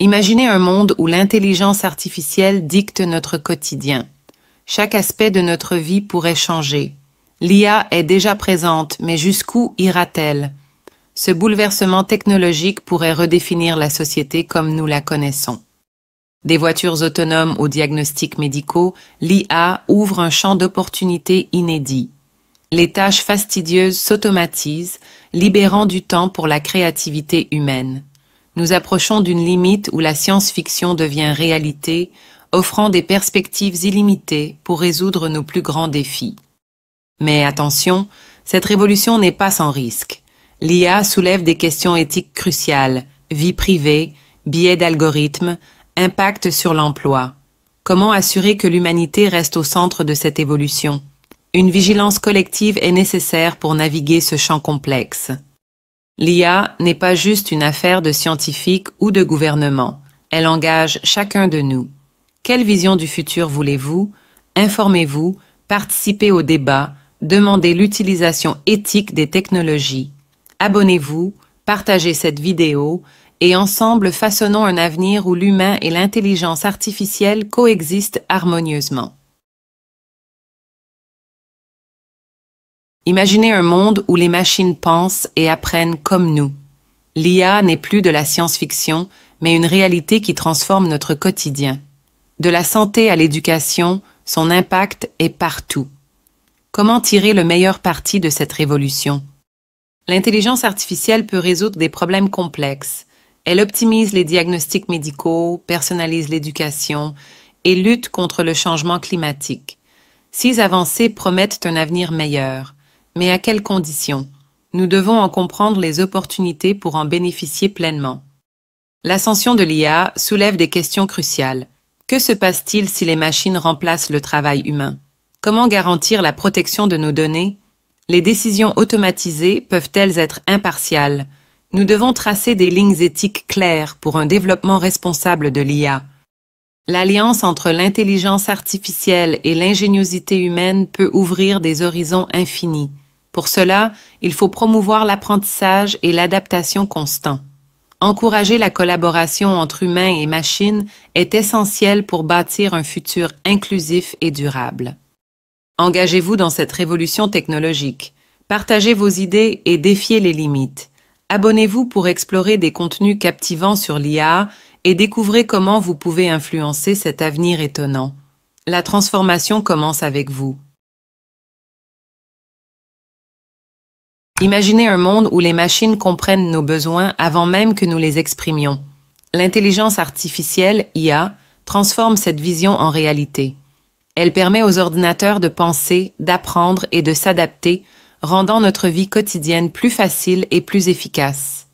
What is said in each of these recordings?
Imaginez un monde où l'intelligence artificielle dicte notre quotidien. Chaque aspect de notre vie pourrait changer. L'IA est déjà présente, mais jusqu'où ira-t-elle? Ce bouleversement technologique pourrait redéfinir la société comme nous la connaissons. Des voitures autonomes aux diagnostics médicaux, l'IA ouvre un champ d'opportunités inédit. Les tâches fastidieuses s'automatisent, libérant du temps pour la créativité humaine. Nous approchons d'une limite où la science-fiction devient réalité, offrant des perspectives illimitées pour résoudre nos plus grands défis. Mais attention, cette révolution n'est pas sans risque. L'IA soulève des questions éthiques cruciales, vie privée, biais d'algorithmes, impact sur l'emploi. Comment assurer que l'humanité reste au centre de cette évolution? Une vigilance collective est nécessaire pour naviguer ce champ complexe. L'IA n'est pas juste une affaire de scientifiques ou de gouvernement. Elle engage chacun de nous. Quelle vision du futur voulez-vous? Informez-vous, participez au débat, demandez l'utilisation éthique des technologies. Abonnez-vous, partagez cette vidéo et ensemble façonnons un avenir où l'humain et l'intelligence artificielle coexistent harmonieusement. Imaginez un monde où les machines pensent et apprennent comme nous. L'IA n'est plus de la science-fiction, mais une réalité qui transforme notre quotidien. De la santé à l'éducation, son impact est partout. Comment tirer le meilleur parti de cette révolution? L'intelligence artificielle peut résoudre des problèmes complexes. Elle optimise les diagnostics médicaux, personnalise l'éducation et lutte contre le changement climatique. Ces avancées promettent un avenir meilleur. Mais à quelles conditions? Nous devons en comprendre les opportunités pour en bénéficier pleinement. L'ascension de l'IA soulève des questions cruciales. Que se passe-t-il si les machines remplacent le travail humain? Comment garantir la protection de nos données? Les décisions automatisées peuvent-elles être impartiales? Nous devons tracer des lignes éthiques claires pour un développement responsable de l'IA. L'alliance entre l'intelligence artificielle et l'ingéniosité humaine peut ouvrir des horizons infinis. Pour cela, il faut promouvoir l'apprentissage et l'adaptation constant. Encourager la collaboration entre humains et machines est essentiel pour bâtir un futur inclusif et durable. Engagez-vous dans cette révolution technologique. Partagez vos idées et défiez les limites. Abonnez-vous pour explorer des contenus captivants sur l'IA et découvrez comment vous pouvez influencer cet avenir étonnant. La transformation commence avec vous. Imaginez un monde où les machines comprennent nos besoins avant même que nous les exprimions. L'intelligence artificielle, IA, transforme cette vision en réalité. Elle permet aux ordinateurs de penser, d'apprendre et de s'adapter, rendant notre vie quotidienne plus facile et plus efficace.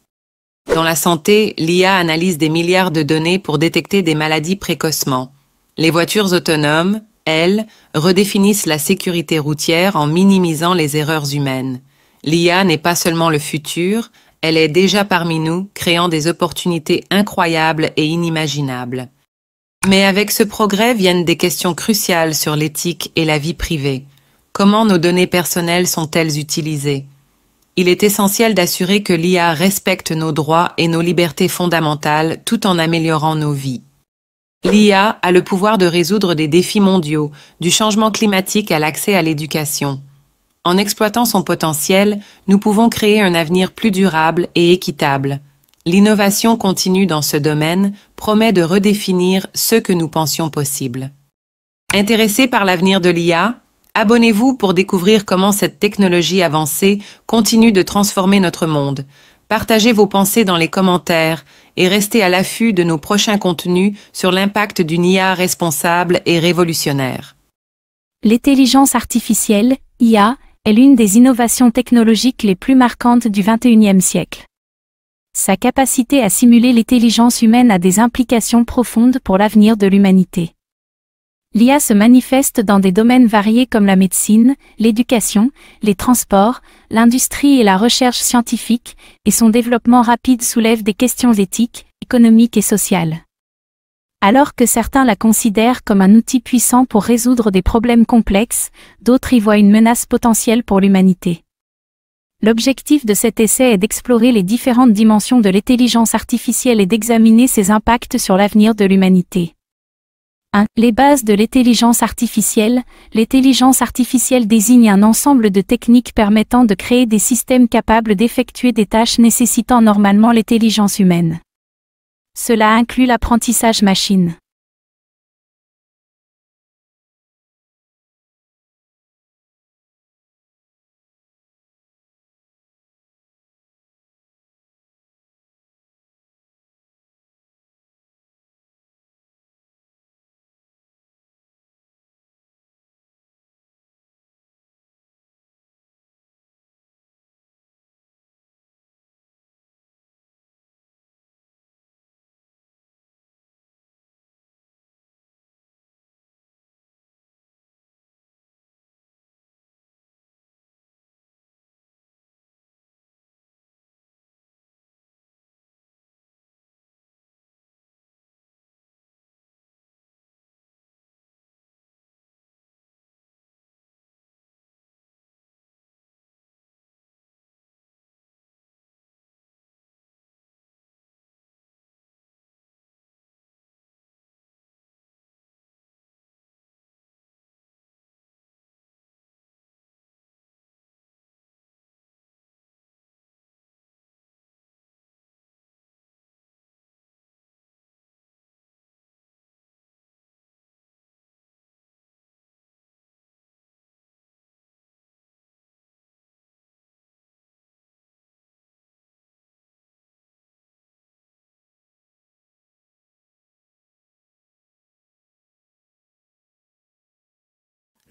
Dans la santé, l'IA analyse des milliards de données pour détecter des maladies précocement. Les voitures autonomes, elles, redéfinissent la sécurité routière en minimisant les erreurs humaines. L'IA n'est pas seulement le futur, elle est déjà parmi nous, créant des opportunités incroyables et inimaginables. Mais avec ce progrès viennent des questions cruciales sur l'éthique et la vie privée. Comment nos données personnelles sont-elles utilisées? Il est essentiel d'assurer que l'IA respecte nos droits et nos libertés fondamentales tout en améliorant nos vies. L'IA a le pouvoir de résoudre des défis mondiaux, du changement climatique à l'accès à l'éducation. En exploitant son potentiel, nous pouvons créer un avenir plus durable et équitable. L'innovation continue dans ce domaine promet de redéfinir ce que nous pensions possible. Intéressé par l'avenir de l'IA? Abonnez-vous pour découvrir comment cette technologie avancée continue de transformer notre monde. Partagez vos pensées dans les commentaires et restez à l'affût de nos prochains contenus sur l'impact d'une IA responsable et révolutionnaire. L'intelligence artificielle, IA, est l'une des innovations technologiques les plus marquantes du XXIe siècle. Sa capacité à simuler l'intelligence humaine a des implications profondes pour l'avenir de l'humanité. L'IA se manifeste dans des domaines variés comme la médecine, l'éducation, les transports, l'industrie et la recherche scientifique, et son développement rapide soulève des questions éthiques, économiques et sociales. Alors que certains la considèrent comme un outil puissant pour résoudre des problèmes complexes, d'autres y voient une menace potentielle pour l'humanité. L'objectif de cet essai est d'explorer les différentes dimensions de l'intelligence artificielle et d'examiner ses impacts sur l'avenir de l'humanité. 1. Les bases de l'intelligence artificielle. L'intelligence artificielle désigne un ensemble de techniques permettant de créer des systèmes capables d'effectuer des tâches nécessitant normalement l'intelligence humaine. Cela inclut l'apprentissage machine.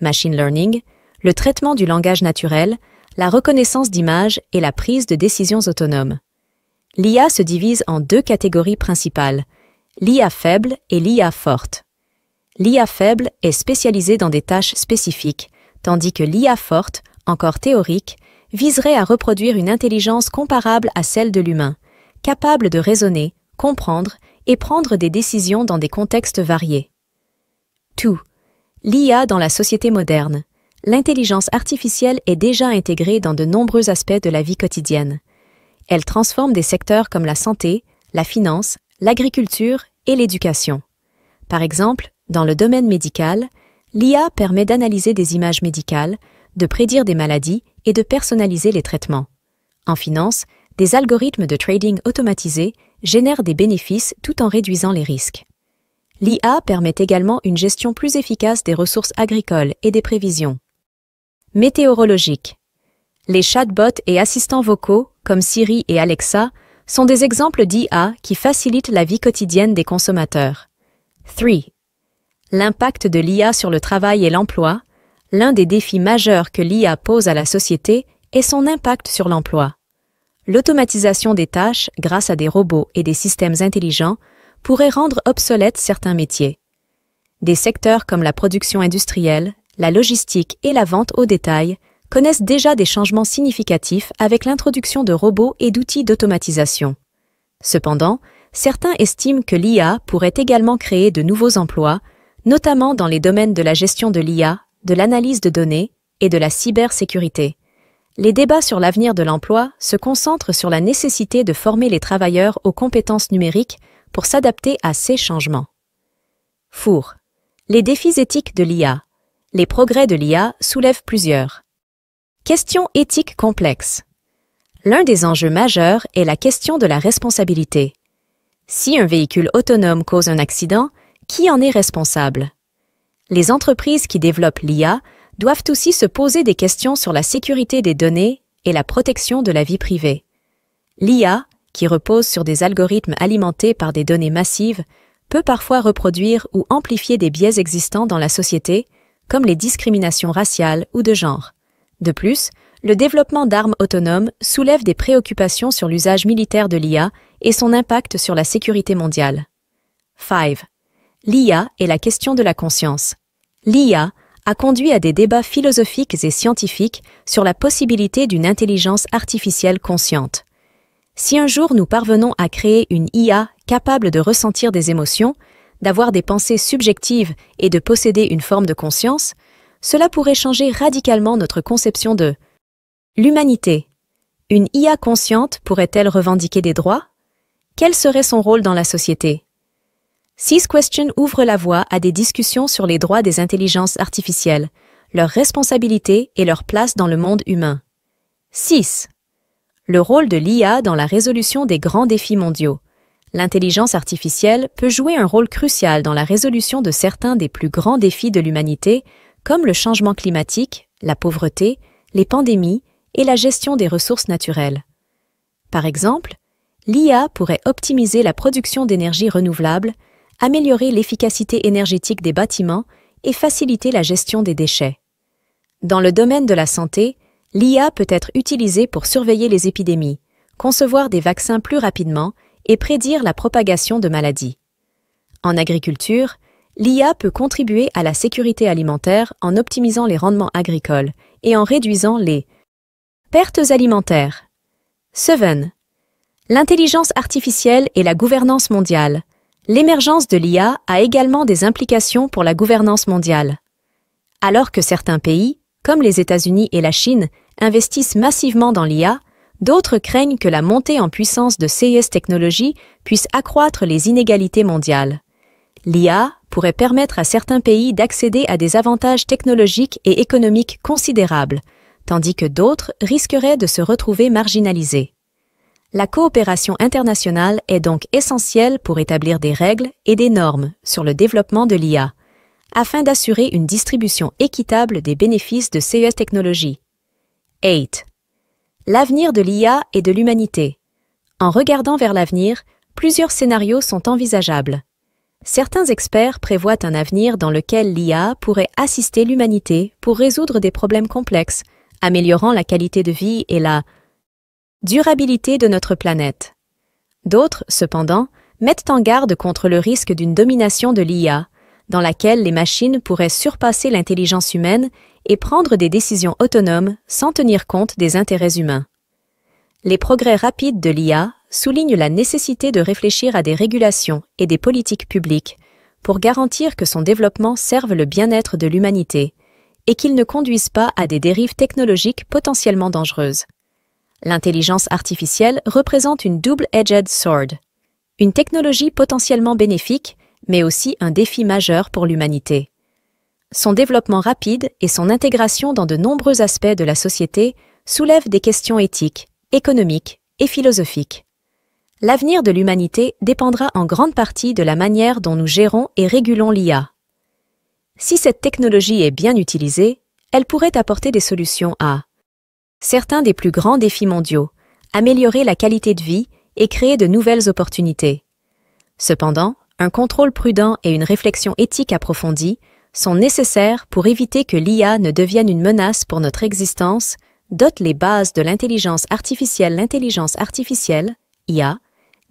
Machine learning, le traitement du langage naturel, la reconnaissance d'images et la prise de décisions autonomes. L'IA se divise en deux catégories principales, l'IA faible et l'IA forte. L'IA faible est spécialisée dans des tâches spécifiques, tandis que l'IA forte, encore théorique, viserait à reproduire une intelligence comparable à celle de l'humain, capable de raisonner, comprendre et prendre des décisions dans des contextes variés. 2. L'IA dans la société moderne. L'intelligence artificielle est déjà intégrée dans de nombreux aspects de la vie quotidienne. Elle transforme des secteurs comme la santé, la finance, l'agriculture et l'éducation. Par exemple, dans le domaine médical, l'IA permet d'analyser des images médicales, de prédire des maladies et de personnaliser les traitements. En finance, des algorithmes de trading automatisés génèrent des bénéfices tout en réduisant les risques. L'IA permet également une gestion plus efficace des ressources agricoles et des prévisions. Météorologique. Les chatbots et assistants vocaux, comme Siri et Alexa, sont des exemples d'IA qui facilitent la vie quotidienne des consommateurs. 3. L'impact de l'IA sur le travail et l'emploi. L'un des défis majeurs que l'IA pose à la société est son impact sur l'emploi. L'automatisation des tâches grâce à des robots et des systèmes intelligents pourrait rendre obsolètes certains métiers. Des secteurs comme la production industrielle, la logistique et la vente au détail connaissent déjà des changements significatifs avec l'introduction de robots et d'outils d'automatisation. Cependant, certains estiment que l'IA pourrait également créer de nouveaux emplois, notamment dans les domaines de la gestion de l'IA, de l'analyse de données et de la cybersécurité. Les débats sur l'avenir de l'emploi se concentrent sur la nécessité de former les travailleurs aux compétences numériques pour s'adapter à ces changements. Four. Les défis éthiques de l'IA. Les progrès de l'IA soulèvent plusieurs questions éthiques complexes. L'un des enjeux majeurs est la question de la responsabilité. Si un véhicule autonome cause un accident, qui en est responsable? Les entreprises qui développent l'IA doivent aussi se poser des questions sur la sécurité des données et la protection de la vie privée. L'IA, qui repose sur des algorithmes alimentés par des données massives, peut parfois reproduire ou amplifier des biais existants dans la société, comme les discriminations raciales ou de genre. De plus, le développement d'armes autonomes soulève des préoccupations sur l'usage militaire de l'IA et son impact sur la sécurité mondiale. 5. L'IA et la question de la conscience. L'IA a conduit à des débats philosophiques et scientifiques sur la possibilité d'une intelligence artificielle consciente. Si un jour nous parvenons à créer une IA capable de ressentir des émotions, d'avoir des pensées subjectives et de posséder une forme de conscience, cela pourrait changer radicalement notre conception de l'humanité. Une IA consciente pourrait-elle revendiquer des droits? Quel serait son rôle dans la société? Six Questions ouvre la voie à des discussions sur les droits des intelligences artificielles, leurs responsabilités et leur place dans le monde humain. 6. Le rôle de l'IA dans la résolution des grands défis mondiaux. L'intelligence artificielle peut jouer un rôle crucial dans la résolution de certains des plus grands défis de l'humanité, comme le changement climatique, la pauvreté, les pandémies et la gestion des ressources naturelles. Par exemple, l'IA pourrait optimiser la production d'énergie renouvelable, améliorer l'efficacité énergétique des bâtiments et faciliter la gestion des déchets. Dans le domaine de la santé, l'IA peut être utilisée pour surveiller les épidémies, concevoir des vaccins plus rapidement et prédire la propagation de maladies. En agriculture, l'IA peut contribuer à la sécurité alimentaire en optimisant les rendements agricoles et en réduisant les pertes alimentaires. 7. L'intelligence artificielle et la gouvernance mondiale. L'émergence de l'IA a également des implications pour la gouvernance mondiale. Alors que certains pays, comme les États-Unis et la Chine, investissent massivement dans l'IA, d'autres craignent que la montée en puissance de ces technologies puisse accroître les inégalités mondiales. L'IA pourrait permettre à certains pays d'accéder à des avantages technologiques et économiques considérables, tandis que d'autres risqueraient de se retrouver marginalisés. La coopération internationale est donc essentielle pour établir des règles et des normes sur le développement de l'IA, afin d'assurer une distribution équitable des bénéfices de ces technologies. 8. L'avenir de l'IA et de l'humanité. En regardant vers l'avenir, plusieurs scénarios sont envisageables. Certains experts prévoient un avenir dans lequel l'IA pourrait assister l'humanité pour résoudre des problèmes complexes, améliorant la qualité de vie et la durabilité de notre planète. D'autres, cependant, mettent en garde contre le risque d'une domination de l'IA, dans laquelle les machines pourraient surpasser l'intelligence humaine et prendre des décisions autonomes sans tenir compte des intérêts humains. Les progrès rapides de l'IA soulignent la nécessité de réfléchir à des régulations et des politiques publiques pour garantir que son développement serve le bien-être de l'humanité et qu'il ne conduise pas à des dérives technologiques potentiellement dangereuses. L'intelligence artificielle représente une double-edged sword, une technologie potentiellement bénéfique, mais aussi un défi majeur pour l'humanité. Son développement rapide et son intégration dans de nombreux aspects de la société soulèvent des questions éthiques, économiques et philosophiques. L'avenir de l'humanité dépendra en grande partie de la manière dont nous gérons et régulons l'IA. Si cette technologie est bien utilisée, elle pourrait apporter des solutions à certains des plus grands défis mondiaux, améliorer la qualité de vie et créer de nouvelles opportunités. Cependant, un contrôle prudent et une réflexion éthique approfondie sont nécessaires pour éviter que l'IA ne devienne une menace pour notre existence, dote les bases de l'intelligence artificielle. L'intelligence artificielle, IA,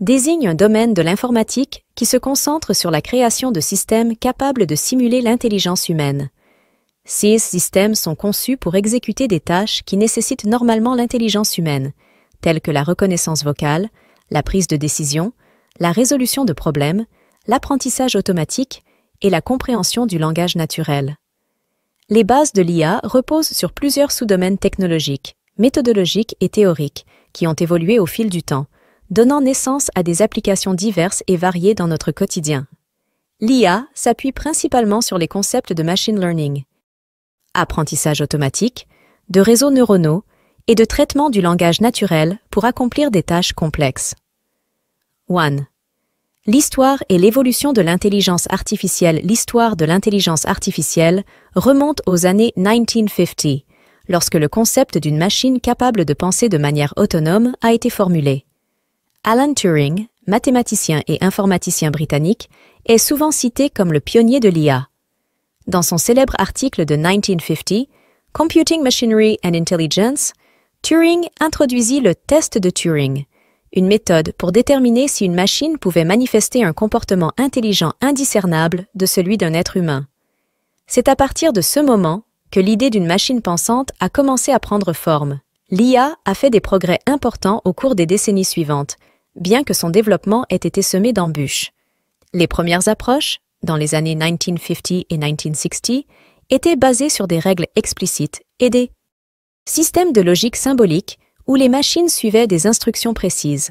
désigne un domaine de l'informatique qui se concentre sur la création de systèmes capables de simuler l'intelligence humaine. Ces systèmes sont conçus pour exécuter des tâches qui nécessitent normalement l'intelligence humaine, telles que la reconnaissance vocale, la prise de décision, la résolution de problèmes, l'apprentissage automatique et la compréhension du langage naturel. Les bases de l'IA reposent sur plusieurs sous-domaines technologiques, méthodologiques et théoriques qui ont évolué au fil du temps, donnant naissance à des applications diverses et variées dans notre quotidien. L'IA s'appuie principalement sur les concepts de machine learning, apprentissage automatique, de réseaux neuronaux et de traitement du langage naturel pour accomplir des tâches complexes. 1. L'histoire et l'évolution de l'intelligence artificielle. L'histoire de l'intelligence artificielle remonte aux années 1950, lorsque le concept d'une machine capable de penser de manière autonome a été formulé. Alan Turing, mathématicien et informaticien britannique, est souvent cité comme le pionnier de l'IA. Dans son célèbre article de 1950, Computing Machinery and Intelligence, Turing introduisit le test de Turing, une méthode pour déterminer si une machine pouvait manifester un comportement intelligent indiscernable de celui d'un être humain. C'est à partir de ce moment que l'idée d'une machine pensante a commencé à prendre forme. L'IA a fait des progrès importants au cours des décennies suivantes, bien que son développement ait été semé d'embûches. Les premières approches, dans les années 1950 et 1960, étaient basées sur des règles explicites et des systèmes de logique symbolique où les machines suivaient des instructions précises.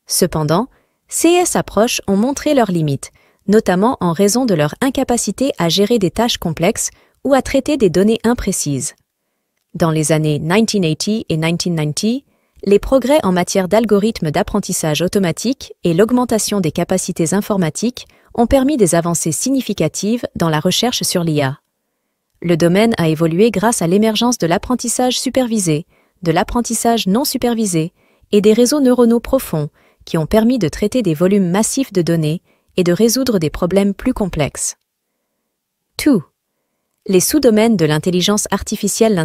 Cependant, ces approches ont montré leurs limites, notamment en raison de leur incapacité à gérer des tâches complexes ou à traiter des données imprécises. Dans les années 1980 et 1990, les progrès en matière d'algorithmes d'apprentissage automatique et l'augmentation des capacités informatiques ont permis des avancées significatives dans la recherche sur l'IA. Le domaine a évolué grâce à l'émergence de l'apprentissage supervisé, de l'apprentissage non supervisé et des réseaux neuronaux profonds qui ont permis de traiter des volumes massifs de données et de résoudre des problèmes plus complexes. 2. Les sous-domaines de l'intelligence artificielle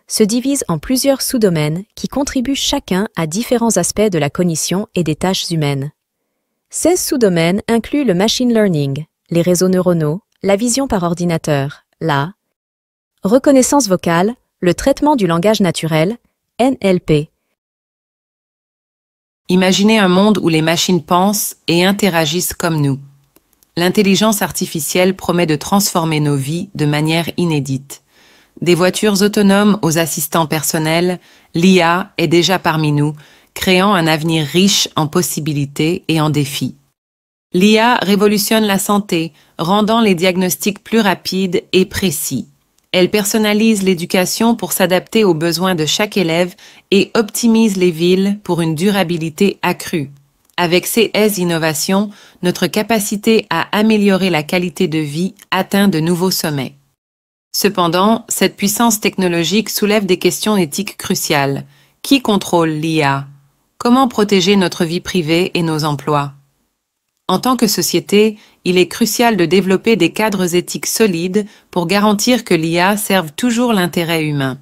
se divisent en plusieurs sous-domaines qui contribuent chacun à différents aspects de la cognition et des tâches humaines. Ces sous-domaines incluent le machine learning, les réseaux neuronaux, la vision par ordinateur, la reconnaissance vocale, le traitement du langage naturel, NLP. Imaginez un monde où les machines pensent et interagissent comme nous. L'intelligence artificielle promet de transformer nos vies de manière inédite. Des voitures autonomes aux assistants personnels, l'IA est déjà parmi nous, créant un avenir riche en possibilités et en défis. L'IA révolutionne la santé, rendant les diagnostics plus rapides et précis. Elle personnalise l'éducation pour s'adapter aux besoins de chaque élève et optimise les villes pour une durabilité accrue. Avec ces innovations, notre capacité à améliorer la qualité de vie atteint de nouveaux sommets. Cependant, cette puissance technologique soulève des questions éthiques cruciales. Qui contrôle l'IA? Comment protéger notre vie privée et nos emplois? En tant que société, il est crucial de développer des cadres éthiques solides pour garantir que l'IA serve toujours l'intérêt humain.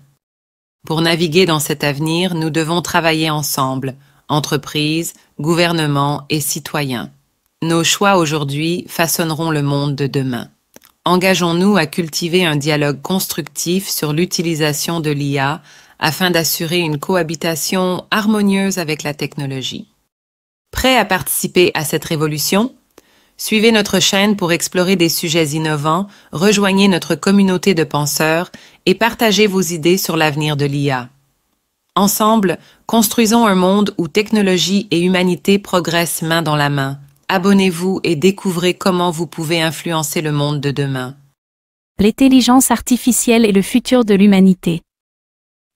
Pour naviguer dans cet avenir, nous devons travailler ensemble, entreprises, gouvernements et citoyens. Nos choix aujourd'hui façonneront le monde de demain. Engageons-nous à cultiver un dialogue constructif sur l'utilisation de l'IA afin d'assurer une cohabitation harmonieuse avec la technologie. Prêt à participer à cette révolution? Suivez notre chaîne pour explorer des sujets innovants, rejoignez notre communauté de penseurs et partagez vos idées sur l'avenir de l'IA. Ensemble, construisons un monde où technologie et humanité progressent main dans la main. Abonnez-vous et découvrez comment vous pouvez influencer le monde de demain. L'intelligence artificielle est le futur de l'humanité.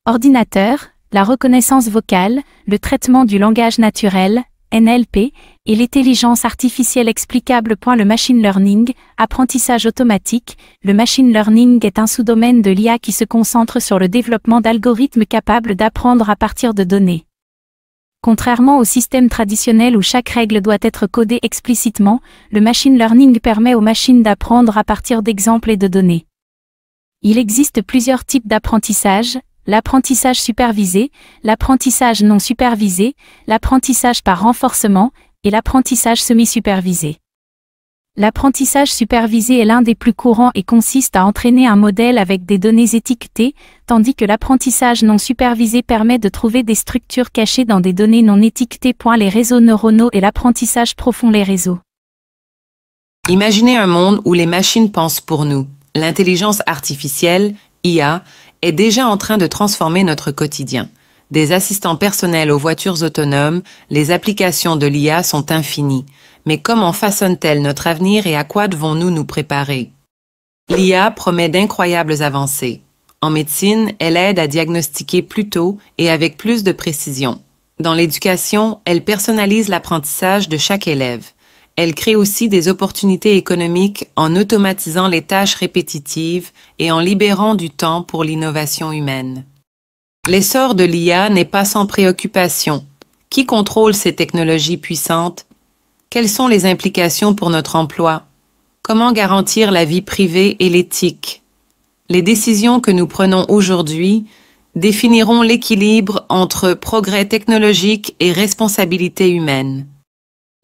Ordinateur, la reconnaissance vocale, le traitement du langage naturel, NLP, et l'intelligence artificielle explicable. Le machine learning, apprentissage automatique. Le machine learning est un sous-domaine de l'IA qui se concentre sur le développement d'algorithmes capables d'apprendre à partir de données. Contrairement au système traditionnel où chaque règle doit être codée explicitement, le machine learning permet aux machines d'apprendre à partir d'exemples et de données. Il existe plusieurs types d'apprentissage: l'apprentissage supervisé, l'apprentissage non supervisé, l'apprentissage par renforcement et l'apprentissage semi-supervisé. L'apprentissage supervisé est l'un des plus courants et consiste à entraîner un modèle avec des données étiquetées, tandis que l'apprentissage non supervisé permet de trouver des structures cachées dans des données non étiquetées. Les réseaux neuronaux et l'apprentissage profond. Les réseaux. Imaginez un monde où les machines pensent pour nous. L'intelligence artificielle, IA, est déjà en train de transformer notre quotidien. Des assistants personnels aux voitures autonomes, les applications de l'IA sont infinies. Mais comment façonne-t-elle notre avenir et à quoi devons-nous nous préparer? L'IA promet d'incroyables avancées. En médecine, elle aide à diagnostiquer plus tôt et avec plus de précision. Dans l'éducation, elle personnalise l'apprentissage de chaque élève. Elle crée aussi des opportunités économiques en automatisant les tâches répétitives et en libérant du temps pour l'innovation humaine. L'essor de l'IA n'est pas sans préoccupation. Qui contrôle ces technologies puissantes? Quelles sont les implications pour notre emploi? Comment garantir la vie privée et l'éthique? Les décisions que nous prenons aujourd'hui définiront l'équilibre entre progrès technologique et responsabilité humaine.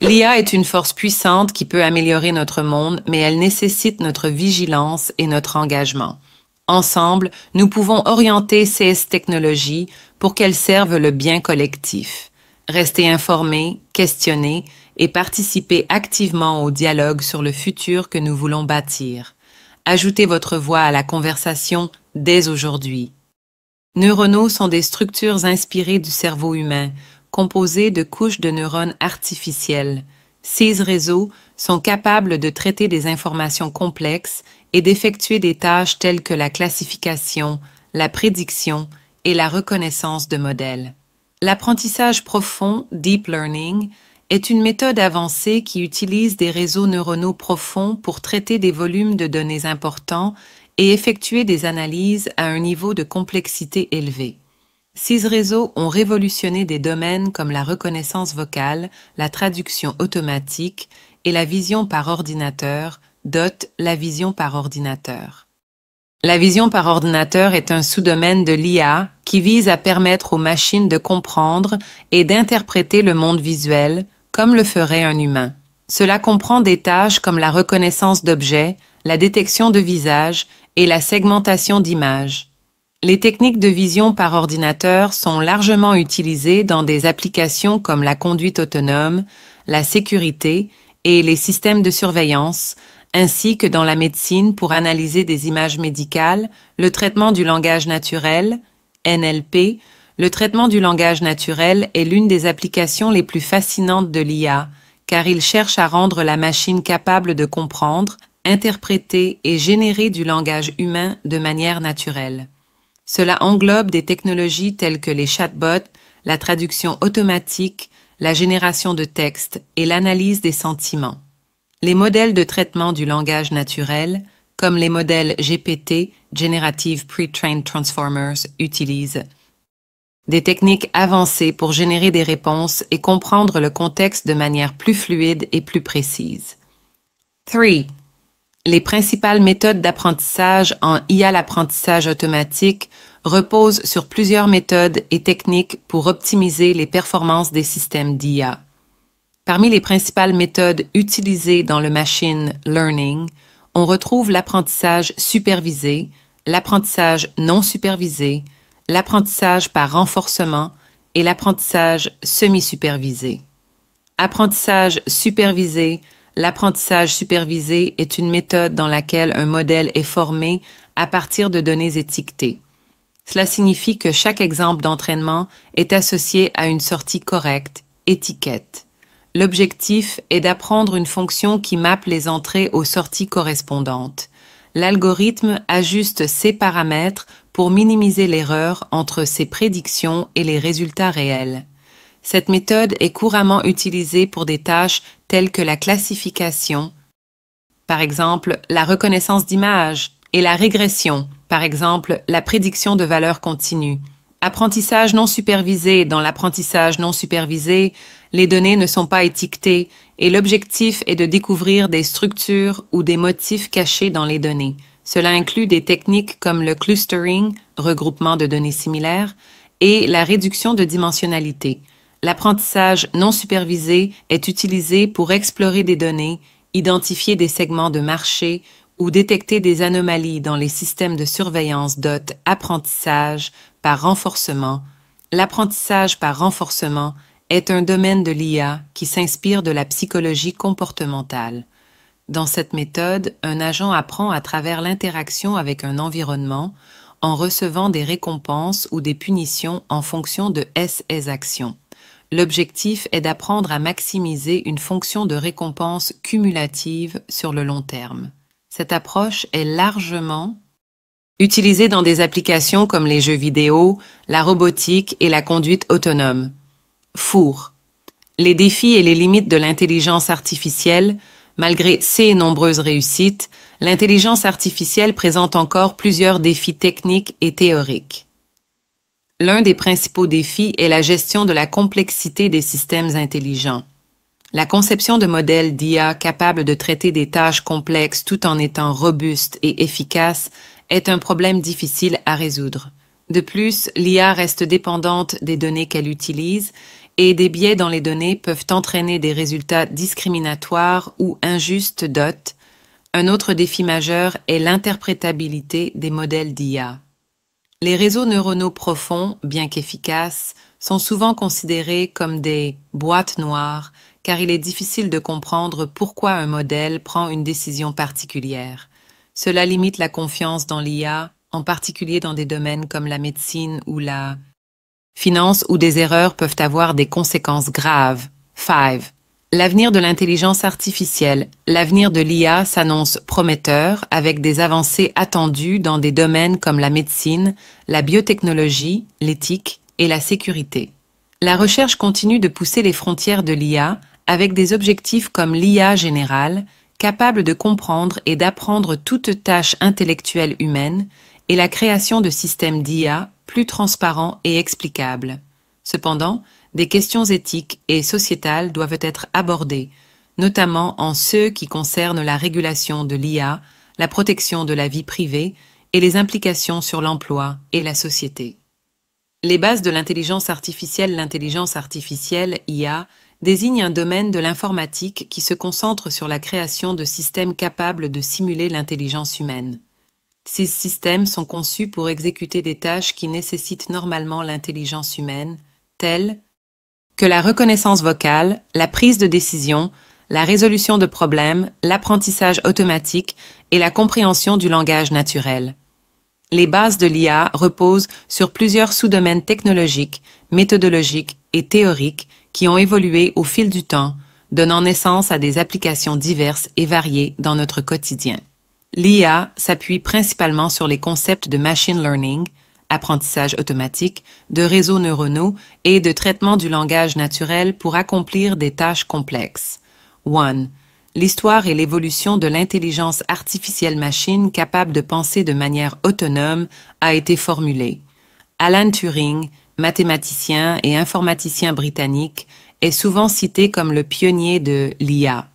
L'IA est une force puissante qui peut améliorer notre monde, mais elle nécessite notre vigilance et notre engagement. Ensemble, nous pouvons orienter ces technologies pour qu'elles servent le bien collectif. Restez informés, questionnez et participez activement au dialogue sur le futur que nous voulons bâtir. Ajoutez votre voix à la conversation dès aujourd'hui. Neuronaux sont des structures inspirées du cerveau humain, composées de couches de neurones artificielles. Ces réseaux sont capables de traiter des informations complexes et d'effectuer des tâches telles que la classification, la prédiction et la reconnaissance de modèles. L'apprentissage profond, deep learning, est une méthode avancée qui utilise des réseaux neuronaux profonds pour traiter des volumes de données importants et effectuer des analyses à un niveau de complexité élevé. Ces réseaux ont révolutionné des domaines comme la reconnaissance vocale, la traduction automatique et la vision par ordinateur, DOT, la vision par ordinateur. La vision par ordinateur est un sous-domaine de l'IA qui vise à permettre aux machines de comprendre et d'interpréter le monde visuel comme le ferait un humain. Cela comprend des tâches comme la reconnaissance d'objets, la détection de visages et la segmentation d'images. Les techniques de vision par ordinateur sont largement utilisées dans des applications comme la conduite autonome, la sécurité et les systèmes de surveillance, ainsi que dans la médecine pour analyser des images médicales, le traitement du langage naturel, NLP. Le traitement du langage naturel est l'une des applications les plus fascinantes de l'IA, car il cherche à rendre la machine capable de comprendre, interpréter et générer du langage humain de manière naturelle. Cela englobe des technologies telles que les chatbots, la traduction automatique, la génération de texte et l'analyse des sentiments. Les modèles de traitement du langage naturel, comme les modèles GPT, Generative Pre-trained Transformers, utilisent des techniques avancées pour générer des réponses et comprendre le contexte de manière plus fluide et plus précise. 3. Les principales méthodes d'apprentissage en IA. L'apprentissage automatique repose sur plusieurs méthodes et techniques pour optimiser les performances des systèmes d'IA. Parmi les principales méthodes utilisées dans le machine learning, on retrouve l'apprentissage supervisé, l'apprentissage non supervisé, l'apprentissage par renforcement et l'apprentissage semi-supervisé. Apprentissage supervisé. L'apprentissage supervisé est une méthode dans laquelle un modèle est formé à partir de données étiquetées. Cela signifie que chaque exemple d'entraînement est associé à une sortie correcte, étiquette. L'objectif est d'apprendre une fonction qui mappe les entrées aux sorties correspondantes. L'algorithme ajuste ses paramètres pour minimiser l'erreur entre ses prédictions et les résultats réels. Cette méthode est couramment utilisée pour des tâches telles que la classification, par exemple la reconnaissance d'images, et la régression, par exemple la prédiction de valeurs continues. Apprentissage non supervisé. Dans l'apprentissage non supervisé, les données ne sont pas étiquetées et l'objectif est de découvrir des structures ou des motifs cachés dans les données. Cela inclut des techniques comme le clustering, regroupement de données similaires, et la réduction de dimensionnalité. L'apprentissage non supervisé est utilisé pour explorer des données, identifier des segments de marché ou détecter des anomalies dans les systèmes de surveillance DOT. Apprentissage par renforcement. L'apprentissage par renforcement est un domaine de l'IA qui s'inspire de la psychologie comportementale. Dans cette méthode, un agent apprend à travers l'interaction avec un environnement en recevant des récompenses ou des punitions en fonction de ses actions. L'objectif est d'apprendre à maximiser une fonction de récompense cumulative sur le long terme. Cette approche est largement utilisée dans des applications comme les jeux vidéo, la robotique et la conduite autonome. Four. Les défis et les limites de l'intelligence artificielle. Malgré ses nombreuses réussites, l'intelligence artificielle présente encore plusieurs défis techniques et théoriques. L'un des principaux défis est la gestion de la complexité des systèmes intelligents. La conception de modèles d'IA capables de traiter des tâches complexes tout en étant robustes et efficaces est un problème difficile à résoudre. De plus, l'IA reste dépendante des données qu'elle utilise et des biais dans les données peuvent entraîner des résultats discriminatoires ou injustes DOT. Un autre défi majeur est l'interprétabilité des modèles d'IA. Les réseaux neuronaux profonds, bien qu'efficaces, sont souvent considérés comme des boîtes noires car il est difficile de comprendre pourquoi un modèle prend une décision particulière. Cela limite la confiance dans l'IA en particulier dans des domaines comme la médecine ou la finance où des erreurs peuvent avoir des conséquences graves. 5. L'avenir de l'intelligence artificielle. L'avenir de l'IA s'annonce prometteur avec des avancées attendues dans des domaines comme la médecine, la biotechnologie, l'éthique et la sécurité. La recherche continue de pousser les frontières de l'IA avec des objectifs comme l'IA générale, capable de comprendre et d'apprendre toute tâche intellectuelle humaine, et la création de systèmes d'IA plus transparents et explicables. Cependant, des questions éthiques et sociétales doivent être abordées, notamment en ceux qui concernent la régulation de l'IA, la protection de la vie privée et les implications sur l'emploi et la société. Les bases de l'intelligence artificielle. L'intelligence artificielle, IA, désigne un domaine de l'informatique qui se concentre sur la création de systèmes capables de simuler l'intelligence humaine. Ces systèmes sont conçus pour exécuter des tâches qui nécessitent normalement l'intelligence humaine, telles que la reconnaissance vocale, la prise de décision, la résolution de problèmes, l'apprentissage automatique et la compréhension du langage naturel. Les bases de l'IA reposent sur plusieurs sous-domaines technologiques, méthodologiques et théoriques qui ont évolué au fil du temps, donnant naissance à des applications diverses et variées dans notre quotidien. L'IA s'appuie principalement sur les concepts de machine learning, apprentissage automatique, de réseaux neuronaux et de traitement du langage naturel pour accomplir des tâches complexes. 1. L'histoire et l'évolution de l'intelligence artificielle machine capable de penser de manière autonome a été formulée. Alan Turing, mathématicien et informaticien britannique, est souvent cité comme le pionnier de l'IA.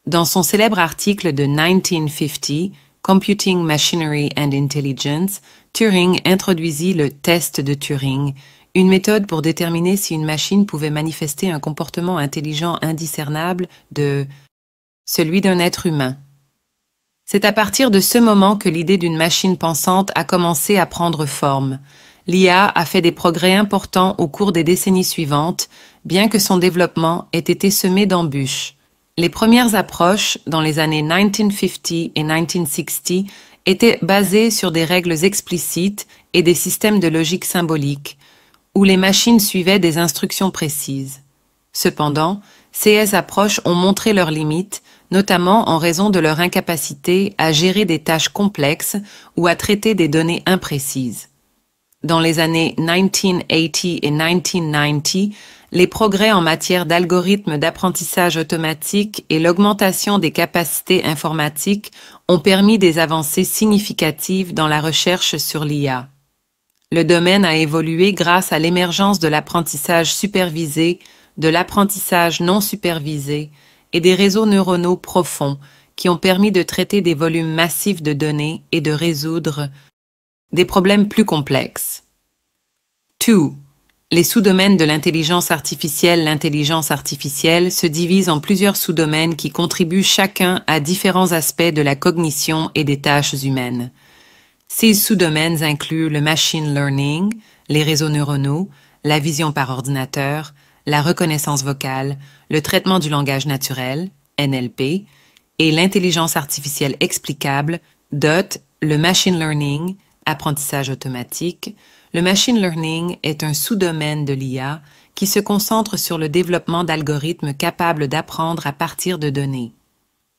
Dans son célèbre article de 1950, Computing Machinery and Intelligence, Turing introduisit le test de Turing, une méthode pour déterminer si une machine pouvait manifester un comportement intelligent indiscernable de celui d'un être humain. C'est à partir de ce moment que l'idée d'une machine pensante a commencé à prendre forme. L'IA a fait des progrès importants au cours des décennies suivantes, bien que son développement ait été semé d'embûches. Les premières approches, dans les années 1950 et 1960, étaient basées sur des règles explicites et des systèmes de logique symbolique, où les machines suivaient des instructions précises. Cependant, ces approches ont montré leurs limites, notamment en raison de leur incapacité à gérer des tâches complexes ou à traiter des données imprécises. Dans les années 1980 et 1990, les progrès en matière d'algorithmes d'apprentissage automatique et l'augmentation des capacités informatiques ont permis des avancées significatives dans la recherche sur l'IA. Le domaine a évolué grâce à l'émergence de l'apprentissage supervisé, de l'apprentissage non supervisé et des réseaux neuronaux profonds qui ont permis de traiter des volumes massifs de données et de résoudre des problèmes plus complexes. 2. Les sous-domaines de l'intelligence artificielle. L'intelligence artificielle se divise en plusieurs sous-domaines qui contribuent chacun à différents aspects de la cognition et des tâches humaines. Ces sous-domaines incluent le machine learning, les réseaux neuronaux, la vision par ordinateur, la reconnaissance vocale, le traitement du langage naturel, NLP, et l'intelligence artificielle explicable, DOT, le machine learning, apprentissage automatique. Le machine learning est un sous-domaine de l'IA qui se concentre sur le développement d'algorithmes capables d'apprendre à partir de données.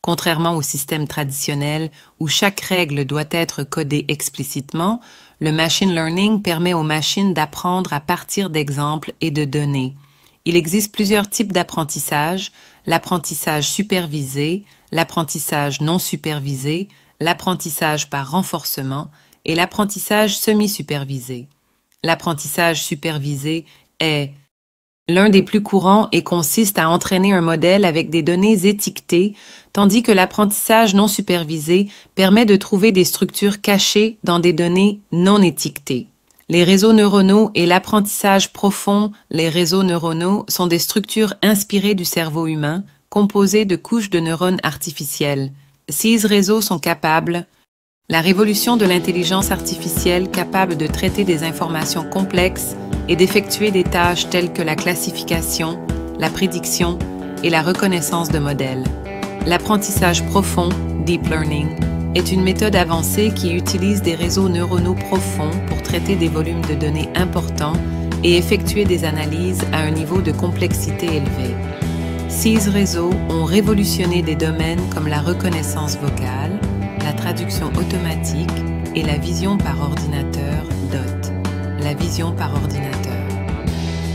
Contrairement au système traditionnel où chaque règle doit être codée explicitement, le machine learning permet aux machines d'apprendre à partir d'exemples et de données. Il existe plusieurs types d'apprentissage: l'apprentissage supervisé, l'apprentissage non supervisé, l'apprentissage par renforcement et l'apprentissage semi-supervisé. L'apprentissage supervisé est l'un des plus courants et consiste à entraîner un modèle avec des données étiquetées, tandis que l'apprentissage non supervisé permet de trouver des structures cachées dans des données non étiquetées. Les réseaux neuronaux et l'apprentissage profond. Les réseaux neuronaux sont des structures inspirées du cerveau humain, composées de couches de neurones artificielles. Ces réseaux sont capables la révolution de l'intelligence artificielle capable de traiter des informations complexes et d'effectuer des tâches telles que la classification, la prédiction et la reconnaissance de modèles. L'apprentissage profond, deep learning, est une méthode avancée qui utilise des réseaux neuronaux profonds pour traiter des volumes de données importants et effectuer des analyses à un niveau de complexité élevé. Ces réseaux ont révolutionné des domaines comme la reconnaissance vocale, la traduction automatique et la vision par ordinateur DOT, la vision par ordinateur.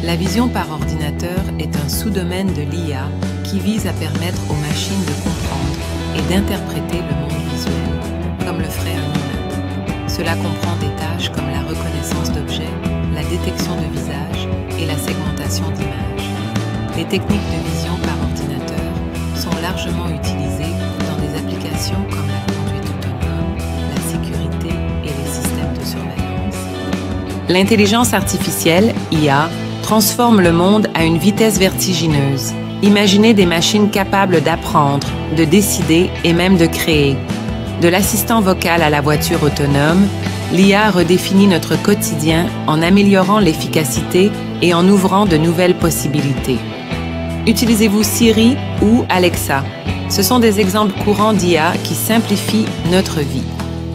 La vision par ordinateur est un sous-domaine de l'IA qui vise à permettre aux machines de comprendre et d'interpréter le monde visuel, comme le ferait un humain. Cela comprend des tâches comme la reconnaissance d'objets, la détection de visage et la segmentation d'images. Les techniques de vision par ordinateur sont largement utilisées dans des applications comme la conduite autonome, la sécurité et les systèmes de surveillance. L'intelligence artificielle, IA, transforme le monde à une vitesse vertigineuse. Imaginez des machines capables d'apprendre, de décider et même de créer. De l'assistant vocal à la voiture autonome, l'IA redéfinit notre quotidien en améliorant l'efficacité et en ouvrant de nouvelles possibilités. Utilisez-vous Siri ou Alexa? Ce sont des exemples courants d'IA qui simplifient notre vie.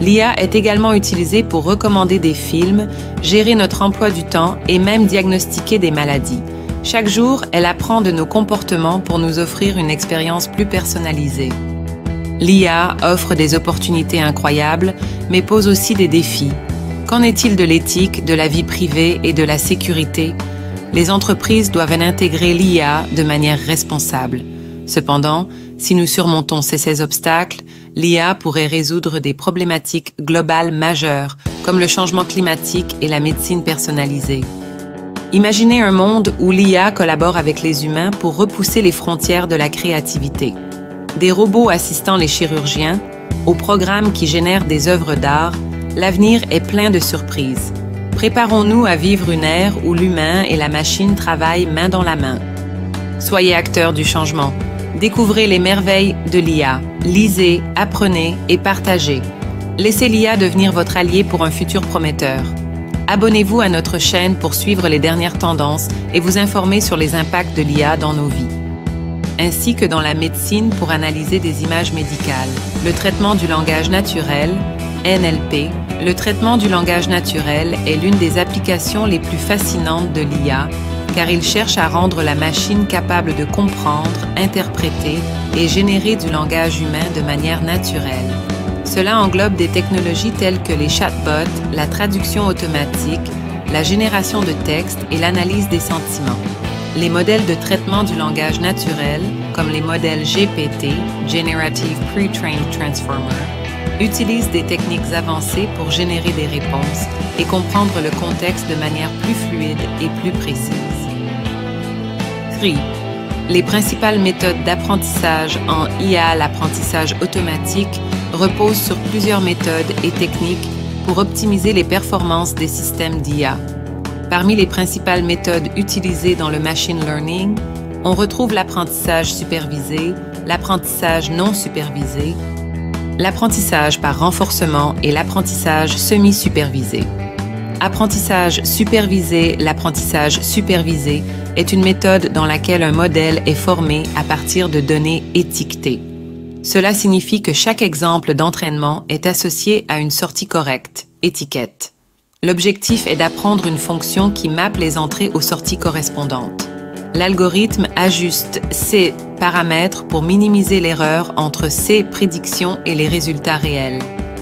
L'IA est également utilisée pour recommander des films, gérer notre emploi du temps et même diagnostiquer des maladies. Chaque jour, elle apprend de nos comportements pour nous offrir une expérience plus personnalisée. L'IA offre des opportunités incroyables, mais pose aussi des défis. Qu'en est-il de l'éthique, de la vie privée et de la sécurité? Les entreprises doivent intégrer l'IA de manière responsable. Cependant, si nous surmontons ces obstacles, l'IA pourrait résoudre des problématiques globales majeures, comme le changement climatique et la médecine personnalisée. Imaginez un monde où l'IA collabore avec les humains pour repousser les frontières de la créativité. Des robots assistant les chirurgiens, aux programmes qui génèrent des œuvres d'art, l'avenir est plein de surprises. Préparons-nous à vivre une ère où l'humain et la machine travaillent main dans la main. Soyez acteurs du changement. Découvrez les merveilles de l'IA. Lisez, apprenez et partagez. Laissez l'IA devenir votre allié pour un futur prometteur. Abonnez-vous à notre chaîne pour suivre les dernières tendances et vous informer sur les impacts de l'IA dans nos vies. Ainsi que dans la médecine pour analyser des images médicales. Le traitement du langage naturel, NLP, le traitement du langage naturel est l'une des applications les plus fascinantes de l'IA, car il cherche à rendre la machine capable de comprendre, interpréter et générer du langage humain de manière naturelle. Cela englobe des technologies telles que les chatbots, la traduction automatique, la génération de textes et l'analyse des sentiments. Les modèles de traitement du langage naturel, comme les modèles GPT, Generative Pre-trained Transformer, utilisent des techniques avancées pour générer des réponses et comprendre le contexte de manière plus fluide et plus précise. 3. Les principales méthodes d'apprentissage en IA, l'apprentissage automatique, reposent sur plusieurs méthodes et techniques pour optimiser les performances des systèmes d'IA. Parmi les principales méthodes utilisées dans le machine learning, on retrouve l'apprentissage supervisé, l'apprentissage non supervisé, l'apprentissage par renforcement et l'apprentissage semi-supervisé. Apprentissage supervisé, l'apprentissage supervisé est une méthode dans laquelle un modèle est formé à partir de données étiquetées. Cela signifie que chaque exemple d'entraînement est associé à une sortie correcte, étiquette. L'objectif est d'apprendre une fonction qui mappe les entrées aux sorties correspondantes. L'algorithme ajuste ces paramètres pour minimiser l'erreur entre ces prédictions et les résultats réels.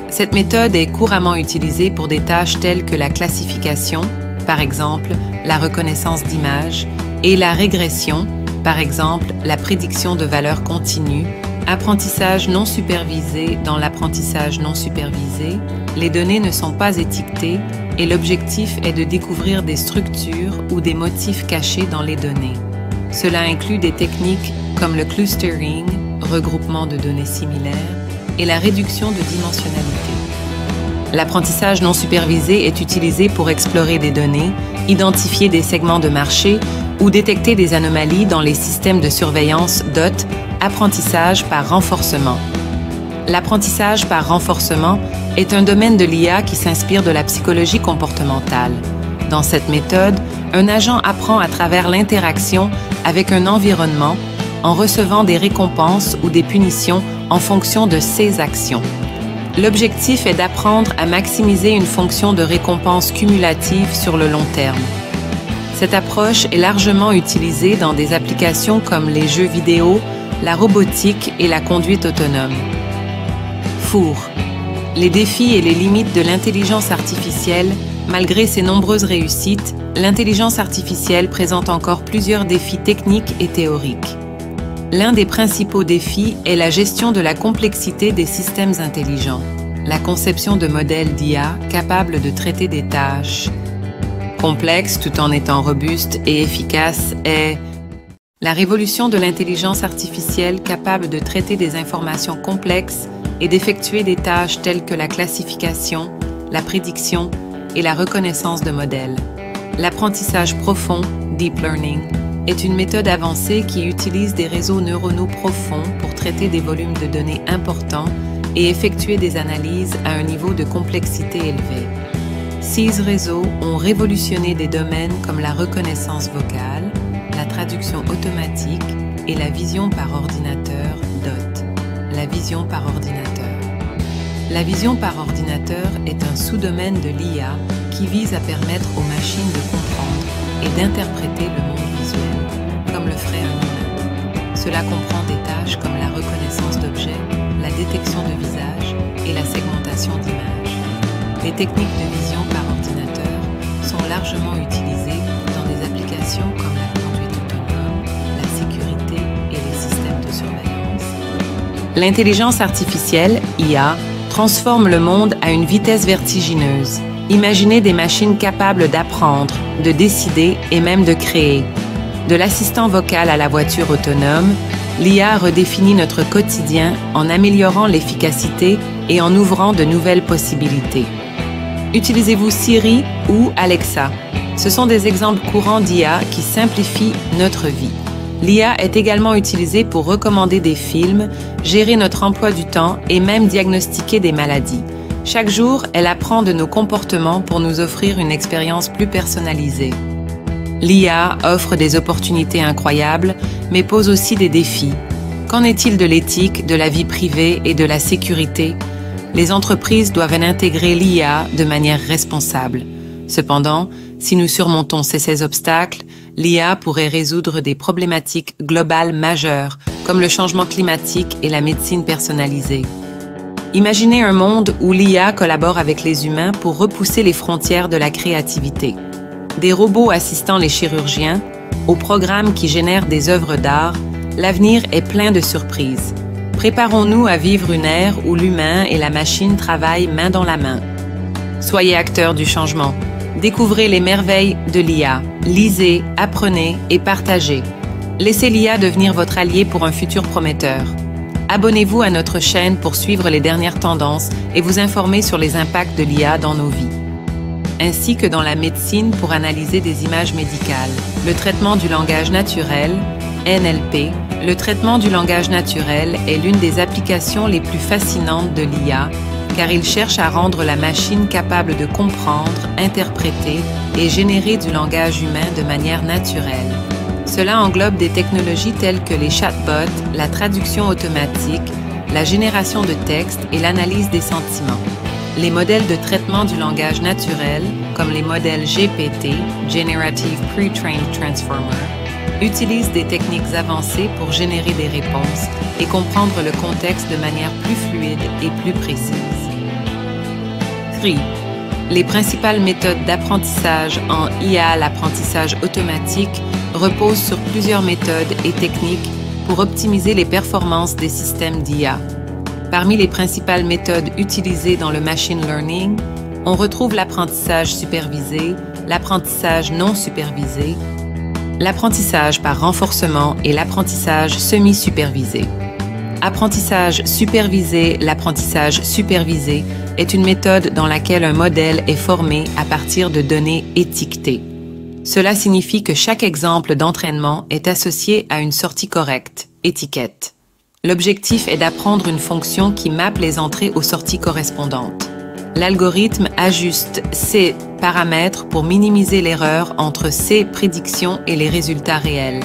Cette méthode est couramment utilisée pour des tâches telles que la classification, par exemple la reconnaissance d'images, et la régression, par exemple la prédiction de valeurs continues, apprentissage non supervisé. Dans l'apprentissage non supervisé, les données ne sont pas étiquetées et l'objectif est de découvrir des structures ou des motifs cachés dans les données. Cela inclut des techniques comme le clustering, regroupement de données similaires, et la réduction de dimensionnalité. L'apprentissage non supervisé est utilisé pour explorer des données, identifier des segments de marché ou détecter des anomalies dans les systèmes de surveillance DOT, apprentissage par renforcement. L'apprentissage par renforcement est un domaine de l'IA qui s'inspire de la psychologie comportementale. Dans cette méthode, un agent apprend à travers l'interaction avec un environnement en recevant des récompenses ou des punitions en fonction de ses actions. L'objectif est d'apprendre à maximiser une fonction de récompense cumulative sur le long terme. Cette approche est largement utilisée dans des applications comme les jeux vidéo, la robotique et la conduite autonome. Four. Les défis et les limites de l'intelligence artificielle. Malgré ses nombreuses réussites, l'intelligence artificielle présente encore plusieurs défis techniques et théoriques. L'un des principaux défis est la gestion de la complexité des systèmes intelligents. La conception de modèles d'IA capables de traiter des tâches complexes tout en étant robustes et efficaces est la révolution de l'intelligence artificielle capable de traiter des informations complexes et d'effectuer des tâches telles que la classification, la prédiction et la reconnaissance de modèles. L'apprentissage profond, Deep Learning, est une méthode avancée qui utilise des réseaux neuronaux profonds pour traiter des volumes de données importants et effectuer des analyses à un niveau de complexité élevé. Ces réseaux ont révolutionné des domaines comme la reconnaissance vocale, la traduction automatique et la vision par ordinateur DOT. La vision par ordinateur. La vision par ordinateur est un sous-domaine de l'IA qui vise à permettre aux machines de comprendre et d'interpréter le monde visuel, comme le ferait un humain. Cela comprend des tâches comme la reconnaissance d'objets, la détection de visage et la segmentation d'images. Les techniques de vision par ordinateur sont largement utilisées dans des applications comme la conduite autonome, la sécurité et les systèmes de surveillance. L'intelligence artificielle, IA, transforme le monde à une vitesse vertigineuse. Imaginez des machines capables d'apprendre, de décider et même de créer. De l'assistant vocal à la voiture autonome, l'IA redéfinit notre quotidien en améliorant l'efficacité et en ouvrant de nouvelles possibilités. Utilisez-vous Siri ou Alexa? Ce sont des exemples courants d'IA qui simplifient notre vie. L'IA est également utilisée pour recommander des films, gérer notre emploi du temps et même diagnostiquer des maladies. Chaque jour, elle apprend de nos comportements pour nous offrir une expérience plus personnalisée. L'IA offre des opportunités incroyables, mais pose aussi des défis. Qu'en est-il de l'éthique, de la vie privée et de la sécurité? Les entreprises doivent intégrer l'IA de manière responsable. Cependant, si nous surmontons ces obstacles, l'IA pourrait résoudre des problématiques globales majeures, comme le changement climatique et la médecine personnalisée. Imaginez un monde où l'IA collabore avec les humains pour repousser les frontières de la créativité. Des robots assistant les chirurgiens, aux programmes qui génèrent des œuvres d'art, l'avenir est plein de surprises. Préparons-nous à vivre une ère où l'humain et la machine travaillent main dans la main. Soyez acteurs du changement. Découvrez les merveilles de l'IA. Lisez, apprenez et partagez. Laissez l'IA devenir votre allié pour un futur prometteur. Abonnez-vous à notre chaîne pour suivre les dernières tendances et vous informer sur les impacts de l'IA dans nos vies. Ainsi que dans la médecine pour analyser des images médicales. Le traitement du langage naturel, NLP, le traitement du langage naturel est l'une des applications les plus fascinantes de l'IA, car il cherche à rendre la machine capable de comprendre, interpréter et générer du langage humain de manière naturelle. Cela englobe des technologies telles que les chatbots, la traduction automatique, la génération de textes et l'analyse des sentiments. Les modèles de traitement du langage naturel, comme les modèles GPT, Generative Pre-trained Transformer, utilisent des techniques avancées pour générer des réponses et comprendre le contexte de manière plus fluide et plus précise. 3. Les principales méthodes d'apprentissage en IA, l'apprentissage automatique, reposent sur plusieurs méthodes et techniques pour optimiser les performances des systèmes d'IA. Parmi les principales méthodes utilisées dans le machine learning, on retrouve l'apprentissage supervisé, l'apprentissage non supervisé, l'apprentissage par renforcement et l'apprentissage semi-supervisé. Apprentissage supervisé, l'apprentissage supervisé est une méthode dans laquelle un modèle est formé à partir de données étiquetées. Cela signifie que chaque exemple d'entraînement est associé à une sortie correcte, étiquette. L'objectif est d'apprendre une fonction qui mappe les entrées aux sorties correspondantes. L'algorithme ajuste ces paramètres pour minimiser l'erreur entre ces prédictions et les résultats réels.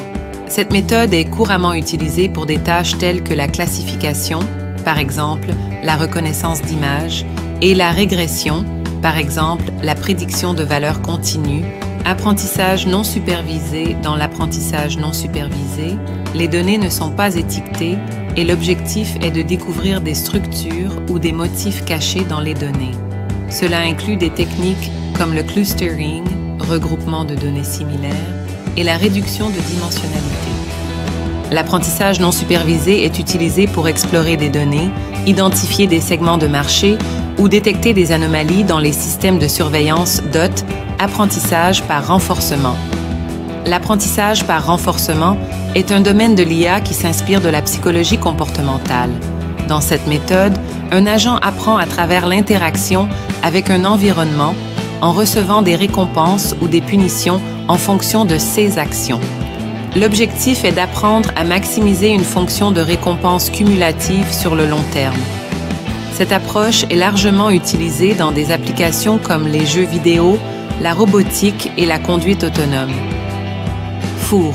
Cette méthode est couramment utilisée pour des tâches telles que la classification, par exemple la reconnaissance d'images, et la régression, par exemple la prédiction de valeurs continues, apprentissage non supervisé. Dans l'apprentissage non supervisé, les données ne sont pas étiquetées et l'objectif est de découvrir des structures ou des motifs cachés dans les données. Cela inclut des techniques comme le clustering, regroupement de données similaires, et la réduction de dimensionnalité. L'apprentissage non supervisé est utilisé pour explorer des données, identifier des segments de marché ou détecter des anomalies dans les systèmes de surveillance DOT, apprentissage par renforcement. L'apprentissage par renforcement est un domaine de l'IA qui s'inspire de la psychologie comportementale. Dans cette méthode, un agent apprend à travers l'interaction avec un environnement en recevant des récompenses ou des punitions en fonction de ses actions. L'objectif est d'apprendre à maximiser une fonction de récompense cumulative sur le long terme. Cette approche est largement utilisée dans des applications comme les jeux vidéo, la robotique et la conduite autonome. Four.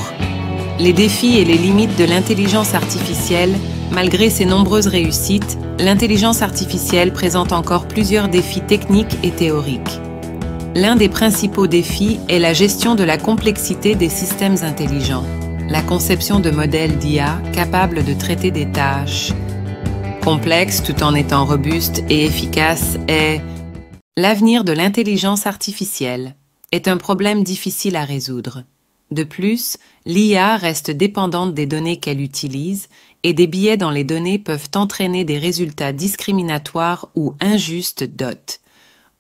Les défis et les limites de l'intelligence artificielle. Malgré ses nombreuses réussites, l'intelligence artificielle présente encore plusieurs défis techniques et théoriques. L'un des principaux défis est la gestion de la complexité des systèmes intelligents. La conception de modèles d'IA capables de traiter des tâches complexes tout en étant robustes et efficaces est... L'avenir de l'intelligence artificielle est un problème difficile à résoudre. De plus, l'IA reste dépendante des données qu'elle utilise et des biais dans les données peuvent entraîner des résultats discriminatoires ou injustes DOT.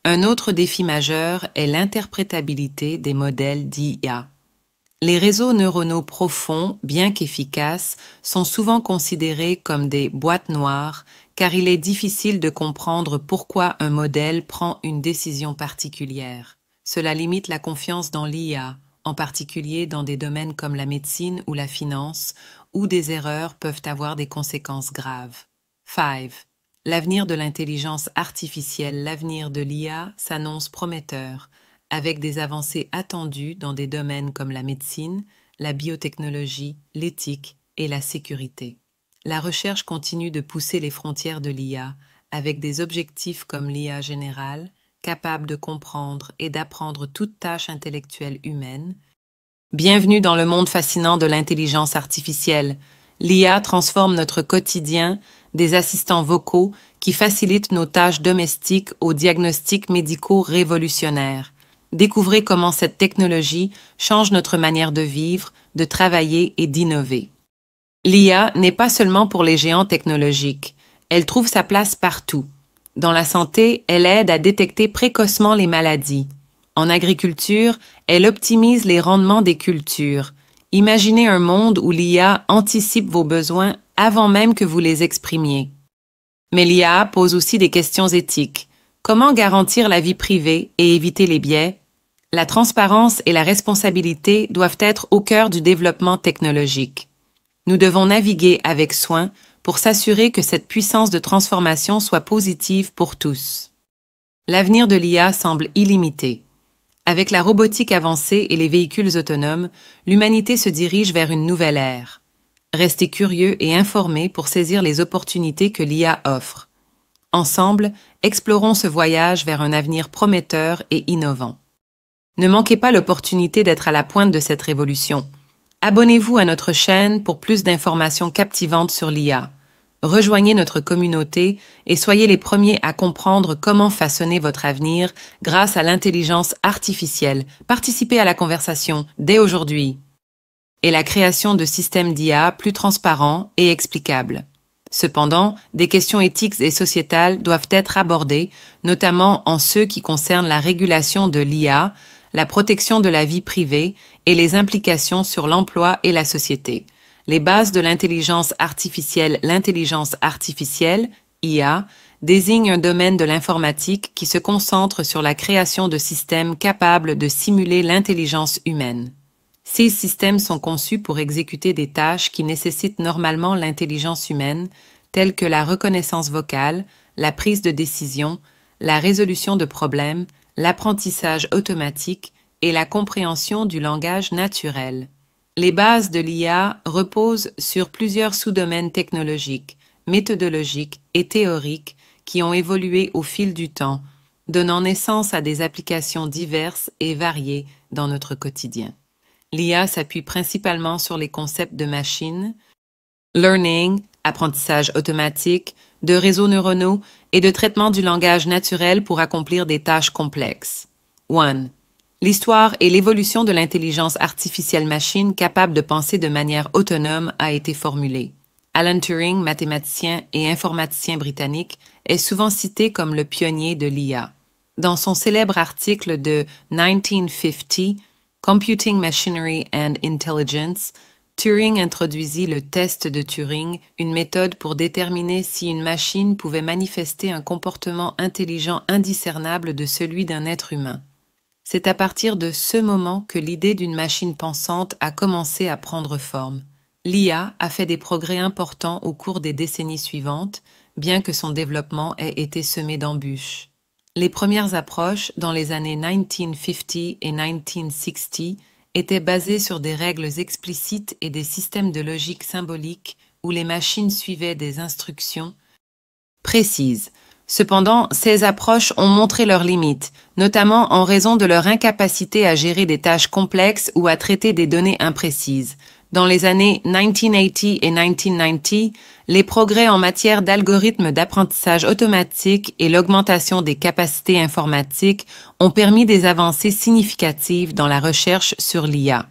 Un autre défi majeur est l'interprétabilité des modèles d'IA. Les réseaux neuronaux profonds, bien qu'efficaces, sont souvent considérés comme des boîtes noires car il est difficile de comprendre pourquoi un modèle prend une décision particulière. Cela limite la confiance dans l'IA, en particulier dans des domaines comme la médecine ou la finance, où des erreurs peuvent avoir des conséquences graves. 5. L'avenir de l'intelligence artificielle, l'avenir de l'IA s'annonce prometteur, avec des avancées attendues dans des domaines comme la médecine, la biotechnologie, l'éthique et la sécurité. La recherche continue de pousser les frontières de l'IA, avec des objectifs comme l'IA générale, capable de comprendre et d'apprendre toute tâche intellectuelle humaine. Bienvenue dans le monde fascinant de l'intelligence artificielle. L'IA transforme notre quotidien, des assistants vocaux qui facilitent nos tâches domestiques aux diagnostics médicaux révolutionnaires. Découvrez comment cette technologie change notre manière de vivre, de travailler et d'innover. L'IA n'est pas seulement pour les géants technologiques. Elle trouve sa place partout. Dans la santé, elle aide à détecter précocement les maladies. En agriculture, elle optimise les rendements des cultures. Imaginez un monde où l'IA anticipe vos besoins avant même que vous les exprimiez. Mais l'IA pose aussi des questions éthiques. Comment garantir la vie privée et éviter les biais? La transparence et la responsabilité doivent être au cœur du développement technologique. Nous devons naviguer avec soin pour s'assurer que cette puissance de transformation soit positive pour tous. L'avenir de l'IA semble illimité. Avec la robotique avancée et les véhicules autonomes, l'humanité se dirige vers une nouvelle ère. Restez curieux et informés pour saisir les opportunités que l'IA offre. Ensemble, explorons ce voyage vers un avenir prometteur et innovant. Ne manquez pas l'opportunité d'être à la pointe de cette révolution. Abonnez-vous à notre chaîne pour plus d'informations captivantes sur l'IA. Rejoignez notre communauté et soyez les premiers à comprendre comment façonner votre avenir grâce à l'intelligence artificielle. Participez à la conversation dès aujourd'hui. Et la création de systèmes d'IA plus transparents et explicables. Cependant, des questions éthiques et sociétales doivent être abordées, notamment en ceux qui concernent la régulation de l'IA, la protection de la vie privée et les implications sur l'emploi et la société. Les bases de l'intelligence artificielle. L'intelligence artificielle, IA, désigne un domaine de l'informatique qui se concentre sur la création de systèmes capables de simuler l'intelligence humaine. Ces systèmes sont conçus pour exécuter des tâches qui nécessitent normalement l'intelligence humaine, telles que la reconnaissance vocale, la prise de décision, la résolution de problèmes, l'apprentissage automatique et la compréhension du langage naturel. Les bases de l'IA reposent sur plusieurs sous-domaines technologiques, méthodologiques et théoriques qui ont évolué au fil du temps, donnant naissance à des applications diverses et variées dans notre quotidien. L'IA s'appuie principalement sur les concepts de machine learning, apprentissage automatique, de réseaux neuronaux et de traitement du langage naturel pour accomplir des tâches complexes. 1. L'histoire et l'évolution de l'intelligence artificielle machine capable de penser de manière autonome a été formulée. Alan Turing, mathématicien et informaticien britannique, est souvent cité comme le pionnier de l'IA. Dans son célèbre article de 1950, Computing Machinery and Intelligence, Turing introduisit le test de Turing, une méthode pour déterminer si une machine pouvait manifester un comportement intelligent indiscernable de celui d'un être humain. C'est à partir de ce moment que l'idée d'une machine pensante a commencé à prendre forme. L'IA a fait des progrès importants au cours des décennies suivantes, bien que son développement ait été semé d'embûches. Les premières approches, dans les années 1950 et 1960, étaient basées sur des règles explicites et des systèmes de logique symbolique où les machines suivaient des instructions précises. Cependant, ces approches ont montré leurs limites, notamment en raison de leur incapacité à gérer des tâches complexes ou à traiter des données imprécises. Dans les années 1980 et 1990, les progrès en matière d'algorithmes d'apprentissage automatique et l'augmentation des capacités informatiques ont permis des avancées significatives dans la recherche sur l'IA.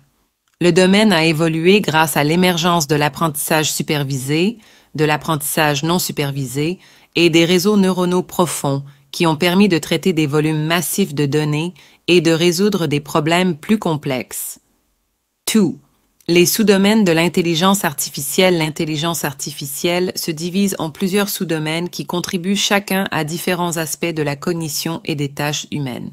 Le domaine a évolué grâce à l'émergence de l'apprentissage supervisé, de l'apprentissage non supervisé et des réseaux neuronaux profonds qui ont permis de traiter des volumes massifs de données et de résoudre des problèmes plus complexes. 2. Les sous-domaines de l'intelligence artificielle. L'intelligence artificielle se divise en plusieurs sous-domaines qui contribuent chacun à différents aspects de la cognition et des tâches humaines.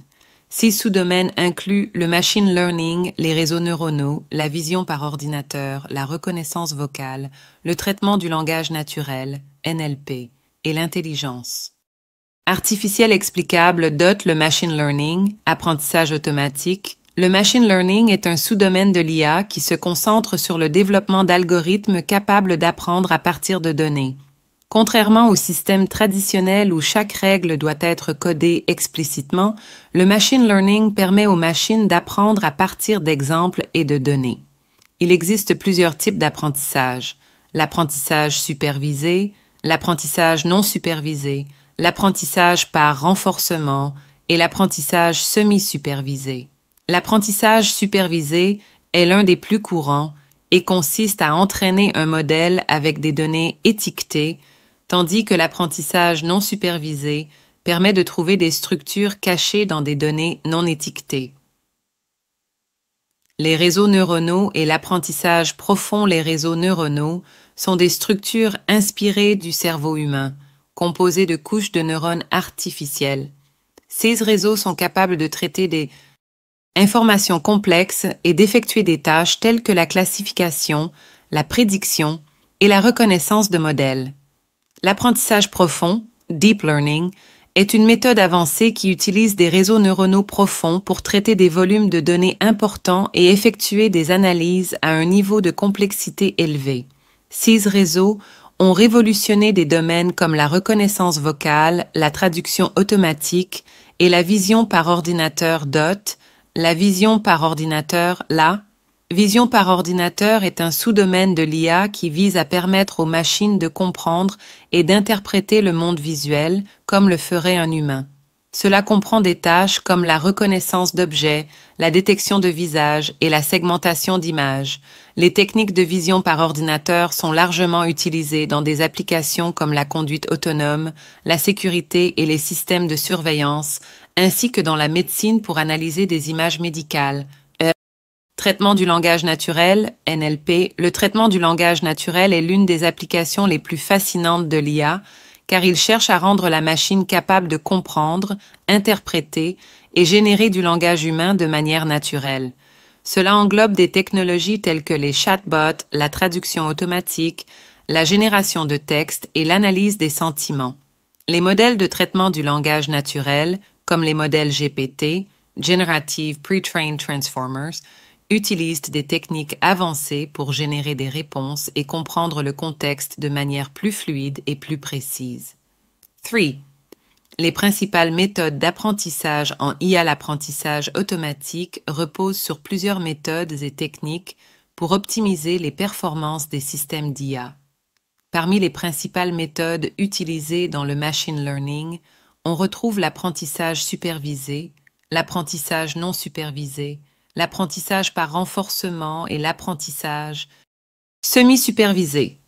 Ces sous-domaines incluent le machine learning, les réseaux neuronaux, la vision par ordinateur, la reconnaissance vocale, le traitement du langage naturel, NLP, et l'intelligence artificielle explicable dote le machine learning, apprentissage automatique. Le machine learning est un sous-domaine de l'IA qui se concentre sur le développement d'algorithmes capables d'apprendre à partir de données. Contrairement au système traditionnel où chaque règle doit être codée explicitement, le machine learning permet aux machines d'apprendre à partir d'exemples et de données. Il existe plusieurs types d'apprentissage: l'apprentissage supervisé, l'apprentissage non supervisé, l'apprentissage par renforcement et l'apprentissage semi-supervisé. L'apprentissage supervisé est l'un des plus courants et consiste à entraîner un modèle avec des données étiquetées, tandis que l'apprentissage non supervisé permet de trouver des structures cachées dans des données non étiquetées. Les réseaux neuronaux et l'apprentissage profond. Les réseaux neuronaux sont des structures inspirées du cerveau humain, composées de couches de neurones artificielles. Ces réseaux sont capables de traiter des informations complexes et d'effectuer des tâches telles que la classification, la prédiction et la reconnaissance de modèles. L'apprentissage profond, deep learning, est une méthode avancée qui utilise des réseaux neuronaux profonds pour traiter des volumes de données importants et effectuer des analyses à un niveau de complexité élevé. Ces réseaux ont révolutionné des domaines comme la reconnaissance vocale, la traduction automatique et la vision par ordinateur DOT. La vision par ordinateur, la vision par ordinateur est un sous-domaine de l'IA qui vise à permettre aux machines de comprendre et d'interpréter le monde visuel comme le ferait un humain. Cela comprend des tâches comme la reconnaissance d'objets, la détection de visage et la segmentation d'images. Les techniques de vision par ordinateur sont largement utilisées dans des applications comme la conduite autonome, la sécurité et les systèmes de surveillance, ainsi que dans la médecine pour analyser des images médicales. Traitement du langage naturel, NLP. Le traitement du langage naturel est l'une des applications les plus fascinantes de l'IA, car il cherche à rendre la machine capable de comprendre, interpréter et générer du langage humain de manière naturelle. Cela englobe des technologies telles que les chatbots, la traduction automatique, la génération de texte et l'analyse des sentiments. Les modèles de traitement du langage naturel, comme les modèles GPT, Generative Pre-trained Transformers, utilisent des techniques avancées pour générer des réponses et comprendre le contexte de manière plus fluide et plus précise. 3. Les principales méthodes d'apprentissage en IA. L'apprentissage automatique repose sur plusieurs méthodes et techniques pour optimiser les performances des systèmes d'IA. Parmi les principales méthodes utilisées dans le machine learning, on retrouve l'apprentissage supervisé, l'apprentissage non supervisé, l'apprentissage par renforcement et l'apprentissage semi-supervisé.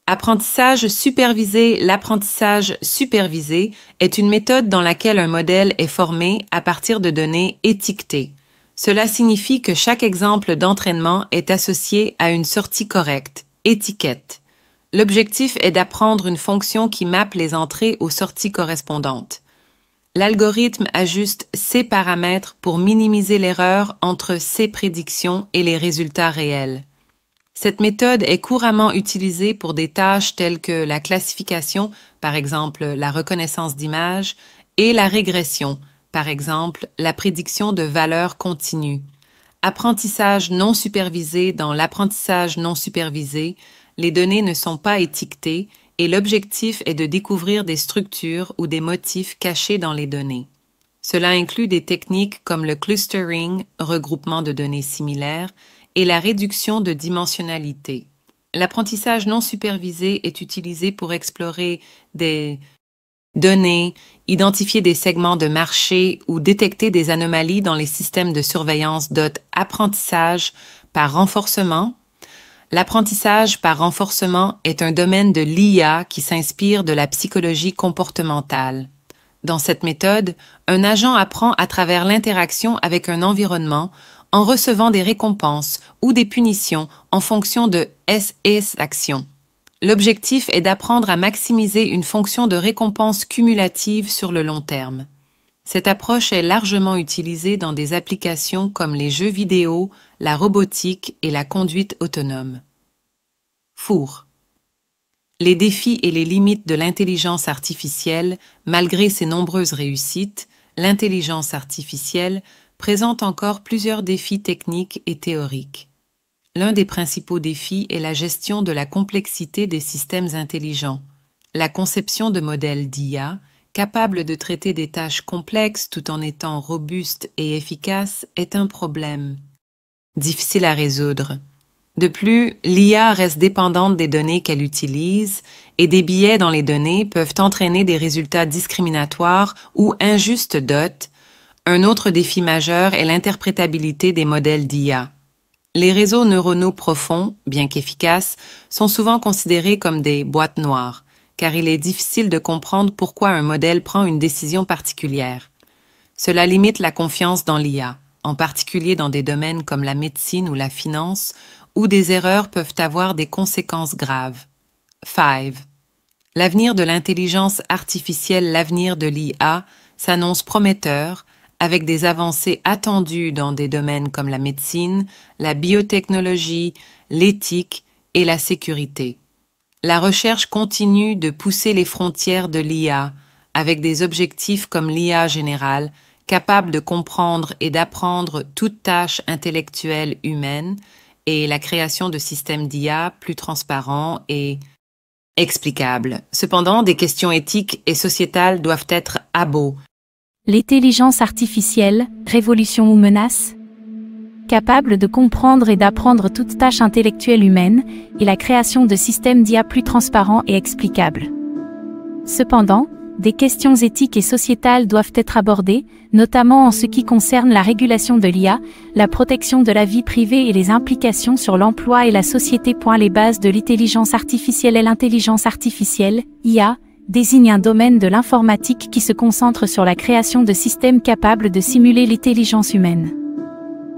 Apprentissage supervisé. L'apprentissage supervisé est une méthode dans laquelle un modèle est formé à partir de données étiquetées. Cela signifie que chaque exemple d'entraînement est associé à une sortie correcte, étiquette. L'objectif est d'apprendre une fonction qui mappe les entrées aux sorties correspondantes. L'algorithme ajuste ses paramètres pour minimiser l'erreur entre ses prédictions et les résultats réels. Cette méthode est couramment utilisée pour des tâches telles que la classification, par exemple la reconnaissance d'images, et la régression, par exemple la prédiction de valeurs continues. Apprentissage non supervisé. Dans l'apprentissage non supervisé, les données ne sont pas étiquetées et l'objectif est de découvrir des structures ou des motifs cachés dans les données. Cela inclut des techniques comme le clustering, regroupement de données similaires, et la réduction de dimensionnalité. L'apprentissage non supervisé est utilisé pour explorer des données, identifier des segments de marché ou détecter des anomalies dans les systèmes de surveillance. Apprentissage par renforcement. L'apprentissage par renforcement est un domaine de l'IA qui s'inspire de la psychologie comportementale. Dans cette méthode, un agent apprend à travers l'interaction avec un environnement en recevant des récompenses ou des punitions en fonction de ses actions. L'objectif est d'apprendre à maximiser une fonction de récompense cumulative sur le long terme. Cette approche est largement utilisée dans des applications comme les jeux vidéo, la robotique et la conduite autonome. Four. Les défis et les limites de l'intelligence artificielle. Malgré ses nombreuses réussites, l'intelligence artificielle présente encore plusieurs défis techniques et théoriques. L'un des principaux défis est la gestion de la complexité des systèmes intelligents. La conception de modèles d'IA, capables de traiter des tâches complexes tout en étant robustes et efficaces, est un problème difficile à résoudre. De plus, l'IA reste dépendante des données qu'elle utilise et des biais dans les données peuvent entraîner des résultats discriminatoires ou injustes. Un autre défi majeur est l'interprétabilité des modèles d'IA. Les réseaux neuronaux profonds, bien qu'efficaces, sont souvent considérés comme des boîtes noires, car il est difficile de comprendre pourquoi un modèle prend une décision particulière. Cela limite la confiance dans l'IA, en particulier dans des domaines comme la médecine ou la finance, où des erreurs peuvent avoir des conséquences graves. 5. L'avenir de l'intelligence artificielle. L'avenir de l'IA s'annonce prometteur, avec des avancées attendues dans des domaines comme la médecine, la biotechnologie, l'éthique et la sécurité. La recherche continue de pousser les frontières de l'IA, avec des objectifs comme l'IA générale, capable de comprendre et d'apprendre toute tâche intellectuelle humaine, et la création de systèmes d'IA plus transparents et explicables. Cependant, des questions éthiques et sociétales doivent être abordées. L'intelligence artificielle, révolution ou menace? Capable de comprendre et d'apprendre toute tâche intellectuelle humaine, et la création de systèmes d'IA plus transparents et explicables. Cependant, des questions éthiques et sociétales doivent être abordées, notamment en ce qui concerne la régulation de l'IA, la protection de la vie privée et les implications sur l'emploi et la société. Les bases de l'intelligence artificielle. L'intelligence artificielle, IA, désigne un domaine de l'informatique qui se concentre sur la création de systèmes capables de simuler l'intelligence humaine.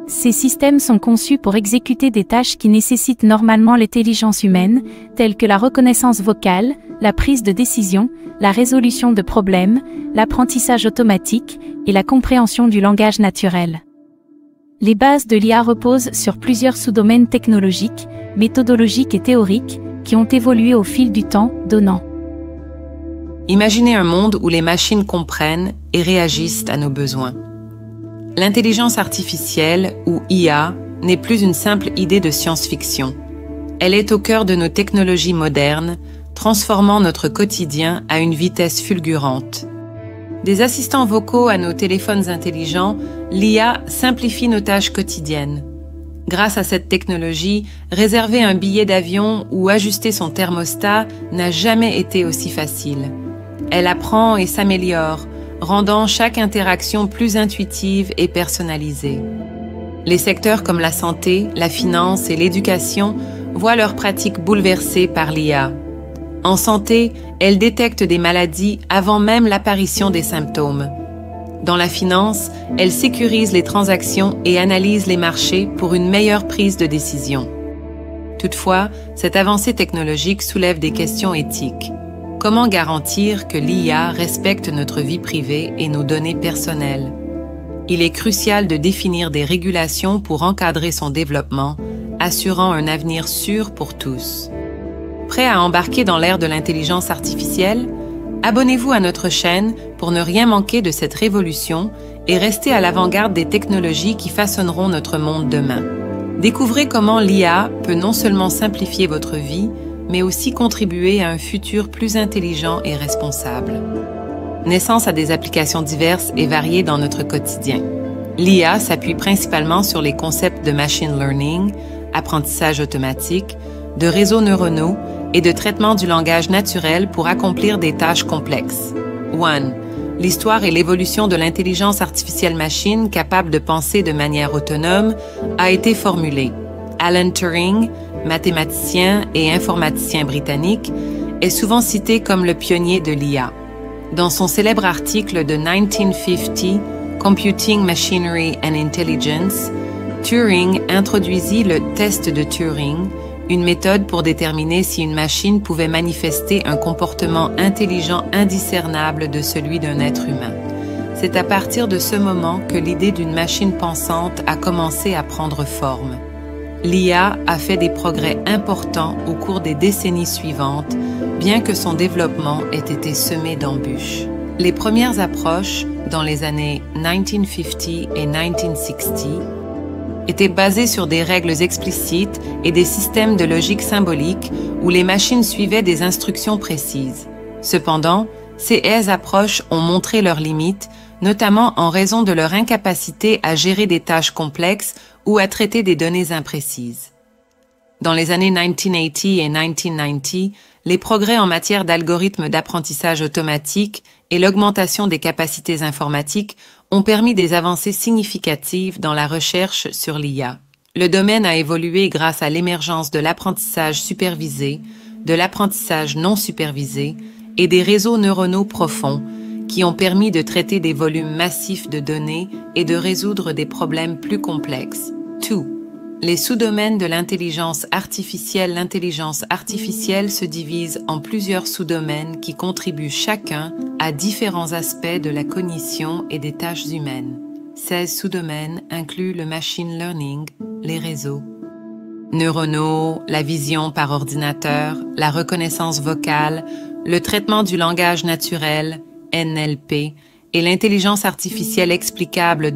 Ces systèmes sont conçus pour exécuter des tâches qui nécessitent normalement l'intelligence humaine, telles que la reconnaissance vocale, la prise de décision, la résolution de problèmes, l'apprentissage automatique et la compréhension du langage naturel. Les bases de l'IA reposent sur plusieurs sous-domaines technologiques, méthodologiques et théoriques, qui ont évolué au fil du temps, donnant. Imaginez un monde où les machines comprennent et réagissent à nos besoins. L'intelligence artificielle, ou IA, n'est plus une simple idée de science-fiction. Elle est au cœur de nos technologies modernes, transformant notre quotidien à une vitesse fulgurante. Des assistants vocaux à nos téléphones intelligents, l'IA simplifie nos tâches quotidiennes. Grâce à cette technologie, réserver un billet d'avion ou ajuster son thermostat n'a jamais été aussi facile. Elle apprend et s'améliore, rendant chaque interaction plus intuitive et personnalisée. Les secteurs comme la santé, la finance et l'éducation voient leurs pratiques bouleversées par l'IA. En santé, elle détecte des maladies avant même l'apparition des symptômes. Dans la finance, elle sécurise les transactions et analyse les marchés pour une meilleure prise de décision. Toutefois, cette avancée technologique soulève des questions éthiques. Comment garantir que l'IA respecte notre vie privée et nos données personnelles? Il est crucial de définir des régulations pour encadrer son développement, assurant un avenir sûr pour tous. Prêt à embarquer dans l'ère de l'intelligence artificielle? Abonnez-vous à notre chaîne pour ne rien manquer de cette révolution et rester à l'avant-garde des technologies qui façonneront notre monde demain. Découvrez comment l'IA peut non seulement simplifier votre vie, mais aussi contribuer à un futur plus intelligent et responsable. Naissance à des applications diverses et variées dans notre quotidien. L'IA s'appuie principalement sur les concepts de machine learning, apprentissage automatique, de réseaux neuronaux et de traitement du langage naturel pour accomplir des tâches complexes. 1. L'histoire et l'évolution de l'intelligence artificielle machine capable de penser de manière autonome a été formulée. Alan Turing, mathématicien et informaticien britannique, est souvent cité comme le pionnier de l'IA. Dans son célèbre article de 1950, Computing Machinery and Intelligence, Turing introduisit le test de Turing, une méthode pour déterminer si une machine pouvait manifester un comportement intelligent indiscernable de celui d'un être humain. C'est à partir de ce moment que l'idée d'une machine pensante a commencé à prendre forme. L'IA a fait des progrès importants au cours des décennies suivantes, bien que son développement ait été semé d'embûches. Les premières approches, dans les années 1950 et 1960, étaient basées sur des règles explicites et des systèmes de logique symbolique où les machines suivaient des instructions précises. Cependant, ces approches ont montré leurs limites, notamment en raison de leur incapacité à gérer des tâches complexes ou à traiter des données imprécises. Dans les années 1980 et 1990, les progrès en matière d'algorithmes d'apprentissage automatique et l'augmentation des capacités informatiques ont permis des avancées significatives dans la recherche sur l'IA. Le domaine a évolué grâce à l'émergence de l'apprentissage supervisé, de l'apprentissage non supervisé et des réseaux neuronaux profonds qui ont permis de traiter des volumes massifs de données et de résoudre des problèmes plus complexes. 2. Les sous-domaines de l'intelligence artificielle. L'intelligence artificielle se divise en plusieurs sous-domaines qui contribuent chacun à différents aspects de la cognition et des tâches humaines. 16 sous-domaines incluent le machine learning, les réseaux neuronaux, la vision par ordinateur, la reconnaissance vocale, le traitement du langage naturel, NLP, et l'intelligence artificielle explicable,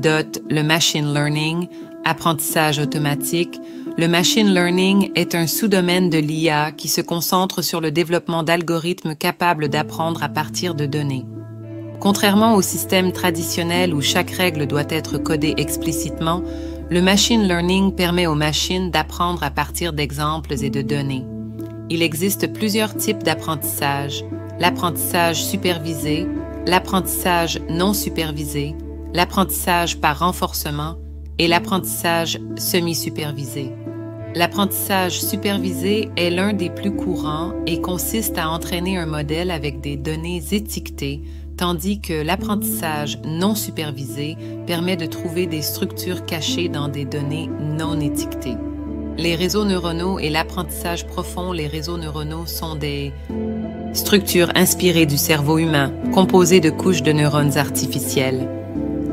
le machine learning, apprentissage automatique. Le machine learning est un sous-domaine de l'IA qui se concentre sur le développement d'algorithmes capables d'apprendre à partir de données. Contrairement au système traditionnel où chaque règle doit être codée explicitement, le machine learning permet aux machines d'apprendre à partir d'exemples et de données. Il existe plusieurs types d'apprentissage: l'apprentissage supervisé, l'apprentissage non supervisé, l'apprentissage par renforcement et l'apprentissage semi-supervisé. L'apprentissage supervisé est l'un des plus courants et consiste à entraîner un modèle avec des données étiquetées, tandis que l'apprentissage non supervisé permet de trouver des structures cachées dans des données non étiquetées. Les réseaux neuronaux et l'apprentissage profond. Les réseaux neuronaux sont des structures inspirées du cerveau humain, composées de couches de neurones artificiels.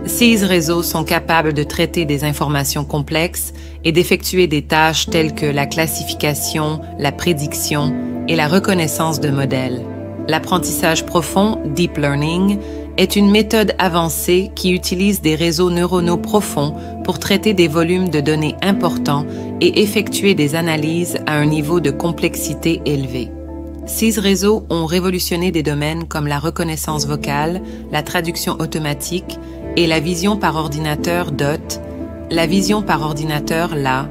Ces réseaux sont capables de traiter des informations complexes et d'effectuer des tâches telles que la classification, la prédiction et la reconnaissance de modèles. L'apprentissage profond, deep learning, est une méthode avancée qui utilise des réseaux neuronaux profonds pour traiter des volumes de données importants et effectuer des analyses à un niveau de complexité élevé. Ces réseaux ont révolutionné des domaines comme la reconnaissance vocale, la traduction automatique et la vision par ordinateur DOT, la vision par ordinateur LA.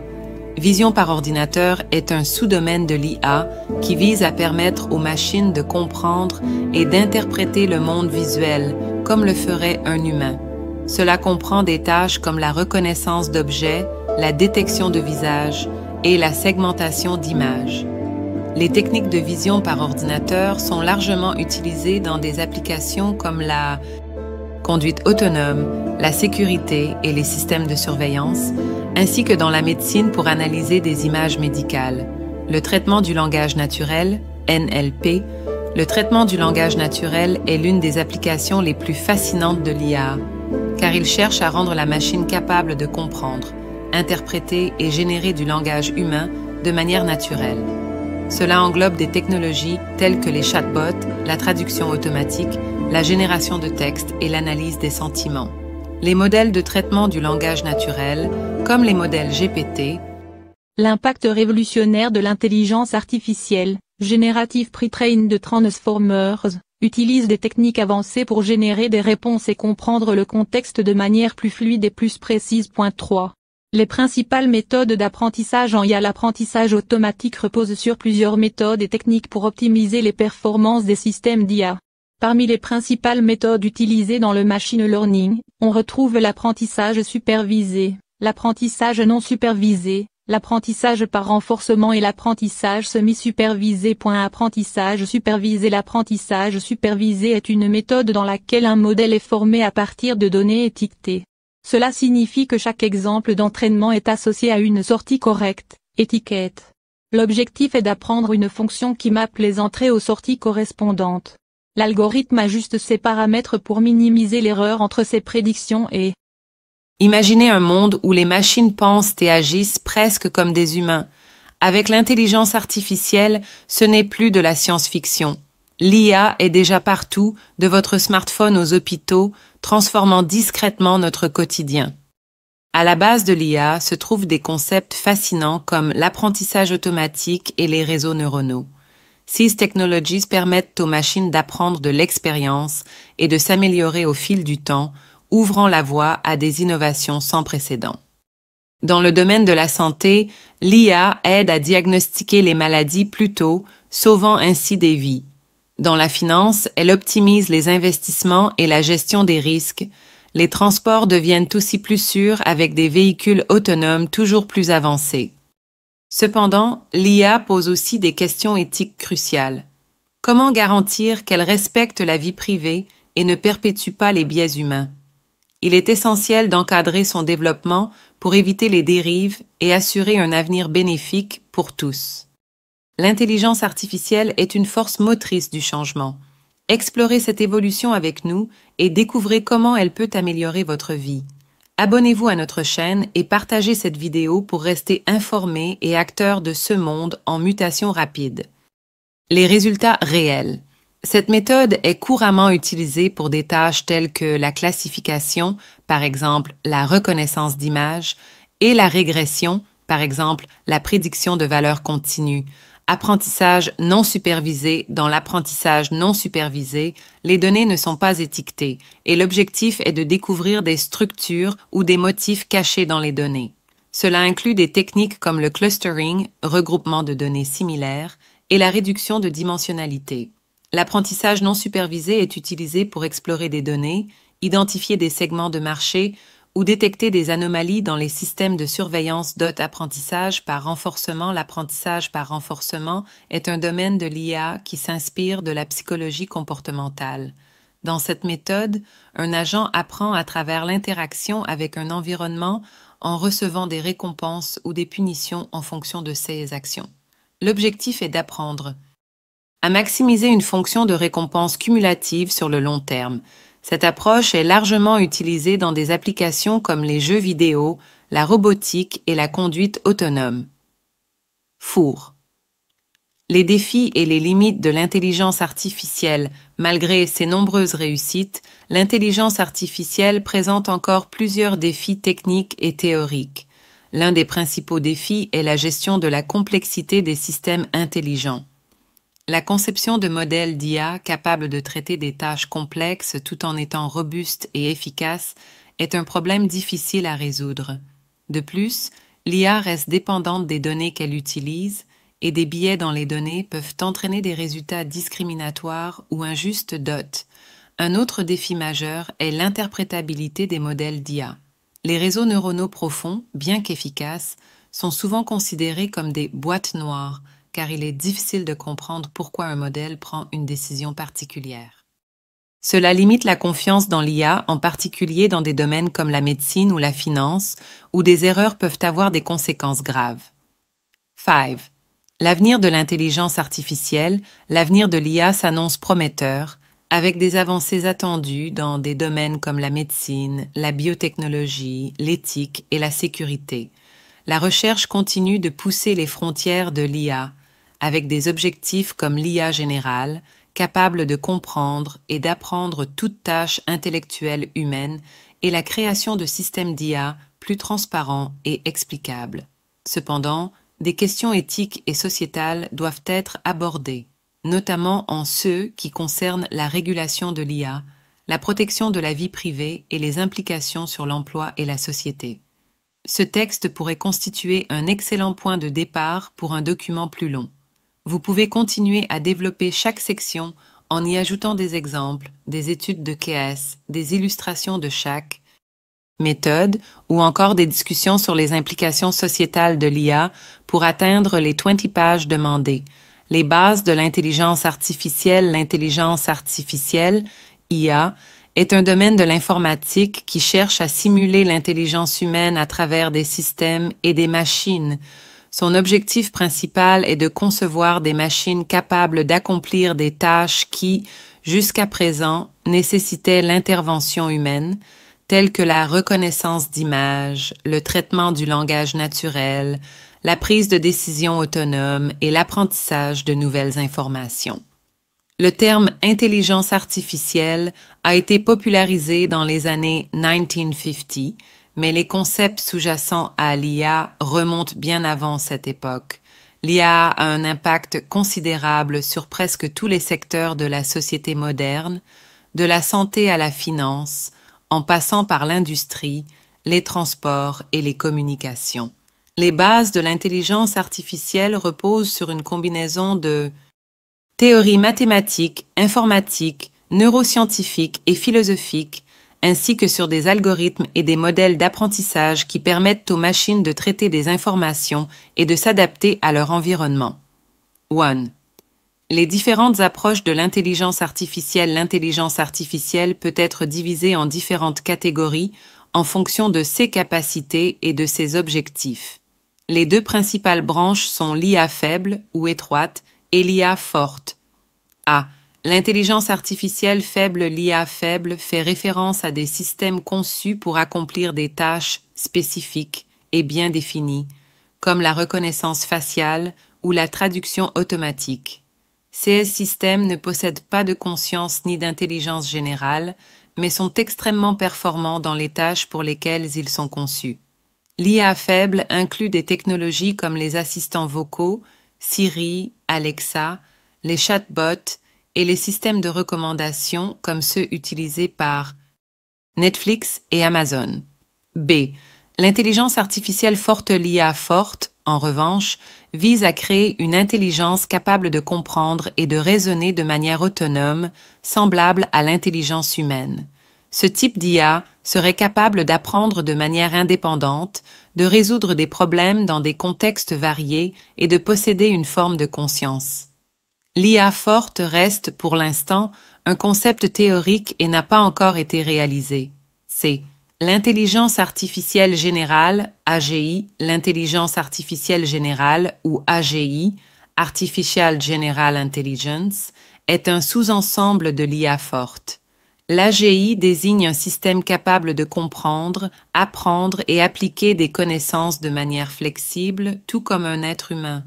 Vision par ordinateur est un sous-domaine de l'IA qui vise à permettre aux machines de comprendre et d'interpréter le monde visuel comme le ferait un humain. Cela comprend des tâches comme la reconnaissance d'objets, la détection de visage et la segmentation d'images. Les techniques de vision par ordinateur sont largement utilisées dans des applications comme la conduite autonome, la sécurité et les systèmes de surveillance, ainsi que dans la médecine pour analyser des images médicales. Le traitement du langage naturel, NLP, le traitement du langage naturel est l'une des applications les plus fascinantes de l'IA, car il cherche à rendre la machine capable de comprendre, interpréter et générer du langage humain de manière naturelle. Cela englobe des technologies telles que les chatbots, la traduction automatique, la génération de textes et l'analyse des sentiments. Les modèles de traitement du langage naturel, comme les modèles GPT, l'impact révolutionnaire de l'intelligence artificielle, Generative Pre-trained Transformers, utilise des techniques avancées pour générer des réponses et comprendre le contexte de manière plus fluide et plus précise. 3. Les principales méthodes d'apprentissage en IA. L'apprentissage automatique repose sur plusieurs méthodes et techniques pour optimiser les performances des systèmes d'IA. Parmi les principales méthodes utilisées dans le machine learning, on retrouve l'apprentissage supervisé, l'apprentissage non supervisé, l'apprentissage par renforcement et l'apprentissage semi-supervisé. Apprentissage supervisé. L'apprentissage supervisé est une méthode dans laquelle un modèle est formé à partir de données étiquetées. Cela signifie que chaque exemple d'entraînement est associé à une sortie correcte, étiquette. L'objectif est d'apprendre une fonction qui mappe les entrées aux sorties correspondantes. L'algorithme ajuste ses paramètres pour minimiser l'erreur entre ses prédictions et imaginez un monde où les machines pensent et agissent presque comme des humains. Avec l'intelligence artificielle, ce n'est plus de la science-fiction. L'IA est déjà partout, de votre smartphone aux hôpitaux, transformant discrètement notre quotidien. À la base de l'IA se trouvent des concepts fascinants comme l'apprentissage automatique et les réseaux neuronaux. Ces technologies permettent aux machines d'apprendre de l'expérience et de s'améliorer au fil du temps, ouvrant la voie à des innovations sans précédent. Dans le domaine de la santé, l'IA aide à diagnostiquer les maladies plus tôt, sauvant ainsi des vies. Dans la finance, elle optimise les investissements et la gestion des risques. Les transports deviennent aussi plus sûrs avec des véhicules autonomes toujours plus avancés. Cependant, l'IA pose aussi des questions éthiques cruciales. Comment garantir qu'elle respecte la vie privée et ne perpétue pas les biais humains? Il est essentiel d'encadrer son développement pour éviter les dérives et assurer un avenir bénéfique pour tous. L'intelligence artificielle est une force motrice du changement. Explorez cette évolution avec nous et découvrez comment elle peut améliorer votre vie. Abonnez-vous à notre chaîne et partagez cette vidéo pour rester informé et acteur de ce monde en mutation rapide. Les résultats réels. Cette méthode est couramment utilisée pour des tâches telles que la classification, par exemple la reconnaissance d'images, et la régression, par exemple la prédiction de valeurs continues. Apprentissage non supervisé. Dans l'apprentissage non supervisé, les données ne sont pas étiquetées et l'objectif est de découvrir des structures ou des motifs cachés dans les données. Cela inclut des techniques comme le clustering, regroupement de données similaires, et la réduction de dimensionnalité. L'apprentissage non supervisé est utilisé pour explorer des données, identifier des segments de marché ou détecter des anomalies dans les systèmes de surveillance. Apprentissage par renforcement. L'apprentissage par renforcement est un domaine de l'IA qui s'inspire de la psychologie comportementale. Dans cette méthode, un agent apprend à travers l'interaction avec un environnement en recevant des récompenses ou des punitions en fonction de ses actions. L'objectif est d'apprendre à maximiser une fonction de récompense cumulative sur le long terme. Cette approche est largement utilisée dans des applications comme les jeux vidéo, la robotique et la conduite autonome. Four. Les défis et les limites de l'intelligence artificielle. Malgré ses nombreuses réussites, l'intelligence artificielle présente encore plusieurs défis techniques et théoriques. L'un des principaux défis est la gestion de la complexité des systèmes intelligents. La conception de modèles d'IA capables de traiter des tâches complexes tout en étant robustes et efficaces est un problème difficile à résoudre. De plus, l'IA reste dépendante des données qu'elle utilise et des biais dans les données peuvent entraîner des résultats discriminatoires ou injustes d'OT. Un autre défi majeur est l'interprétabilité des modèles d'IA. Les réseaux neuronaux profonds, bien qu'efficaces, sont souvent considérés comme des boîtes noires, car il est difficile de comprendre pourquoi un modèle prend une décision particulière. Cela limite la confiance dans l'IA, en particulier dans des domaines comme la médecine ou la finance, où des erreurs peuvent avoir des conséquences graves. 5. L'avenir de l'intelligence artificielle, l'avenir de l'IA s'annonce prometteur, avec des avancées attendues dans des domaines comme la médecine, la biotechnologie, l'éthique et la sécurité. La recherche continue de pousser les frontières de l'IA, avec des objectifs comme l'IA générale, capable de comprendre et d'apprendre toute tâche intellectuelle humaine, et la création de systèmes d'IA plus transparents et explicables. Cependant, des questions éthiques et sociétales doivent être abordées, notamment en ceux qui concernent la régulation de l'IA, la protection de la vie privée et les implications sur l'emploi et la société. Ce texte pourrait constituer un excellent point de départ pour un document plus long. Vous pouvez continuer à développer chaque section en y ajoutant des exemples, des études de cas, des illustrations de chaque méthode ou encore des discussions sur les implications sociétales de l'IA pour atteindre les 20 pages demandées. Les bases de l'intelligence artificielle. L'intelligence artificielle, IA, est un domaine de l'informatique qui cherche à simuler l'intelligence humaine à travers des systèmes et des machines. Son objectif principal est de concevoir des machines capables d'accomplir des tâches qui, jusqu'à présent, nécessitaient l'intervention humaine, telles que la reconnaissance d'images, le traitement du langage naturel, la prise de décision autonome et l'apprentissage de nouvelles informations. Le terme intelligence artificielle a été popularisé dans les années 1950, mais les concepts sous-jacents à l'IA remontent bien avant cette époque. L'IA a un impact considérable sur presque tous les secteurs de la société moderne, de la santé à la finance, en passant par l'industrie, les transports et les communications. Les bases de l'intelligence artificielle reposent sur une combinaison de théories mathématiques, informatiques, neuroscientifiques et philosophiques, ainsi que sur des algorithmes et des modèles d'apprentissage qui permettent aux machines de traiter des informations et de s'adapter à leur environnement. 1. Les différentes approches de l'intelligence artificielle. L'intelligence artificielle peut être divisée en différentes catégories en fonction de ses capacités et de ses objectifs. Les deux principales branches sont l'IA faible ou étroite et l'IA forte. A. L'intelligence artificielle faible. L'IA faible fait référence à des systèmes conçus pour accomplir des tâches spécifiques et bien définies, comme la reconnaissance faciale ou la traduction automatique. Ces systèmes ne possèdent pas de conscience ni d'intelligence générale, mais sont extrêmement performants dans les tâches pour lesquelles ils sont conçus. L'IA faible inclut des technologies comme les assistants vocaux, Siri, Alexa, les chatbots et les systèmes de recommandation comme ceux utilisés par Netflix et Amazon. B. L'intelligence artificielle forte. L'IA forte, en revanche, vise à créer une intelligence capable de comprendre et de raisonner de manière autonome, semblable à l'intelligence humaine. Ce type d'IA serait capable d'apprendre de manière indépendante, de résoudre des problèmes dans des contextes variés et de posséder une forme de conscience. L'IA forte reste, pour l'instant, un concept théorique et n'a pas encore été réalisé. C. L'intelligence artificielle générale, AGI, l'intelligence artificielle générale ou AGI, Artificial General Intelligence, est un sous-ensemble de l'IA forte. L'AGI désigne un système capable de comprendre, apprendre et appliquer des connaissances de manière flexible, tout comme un être humain.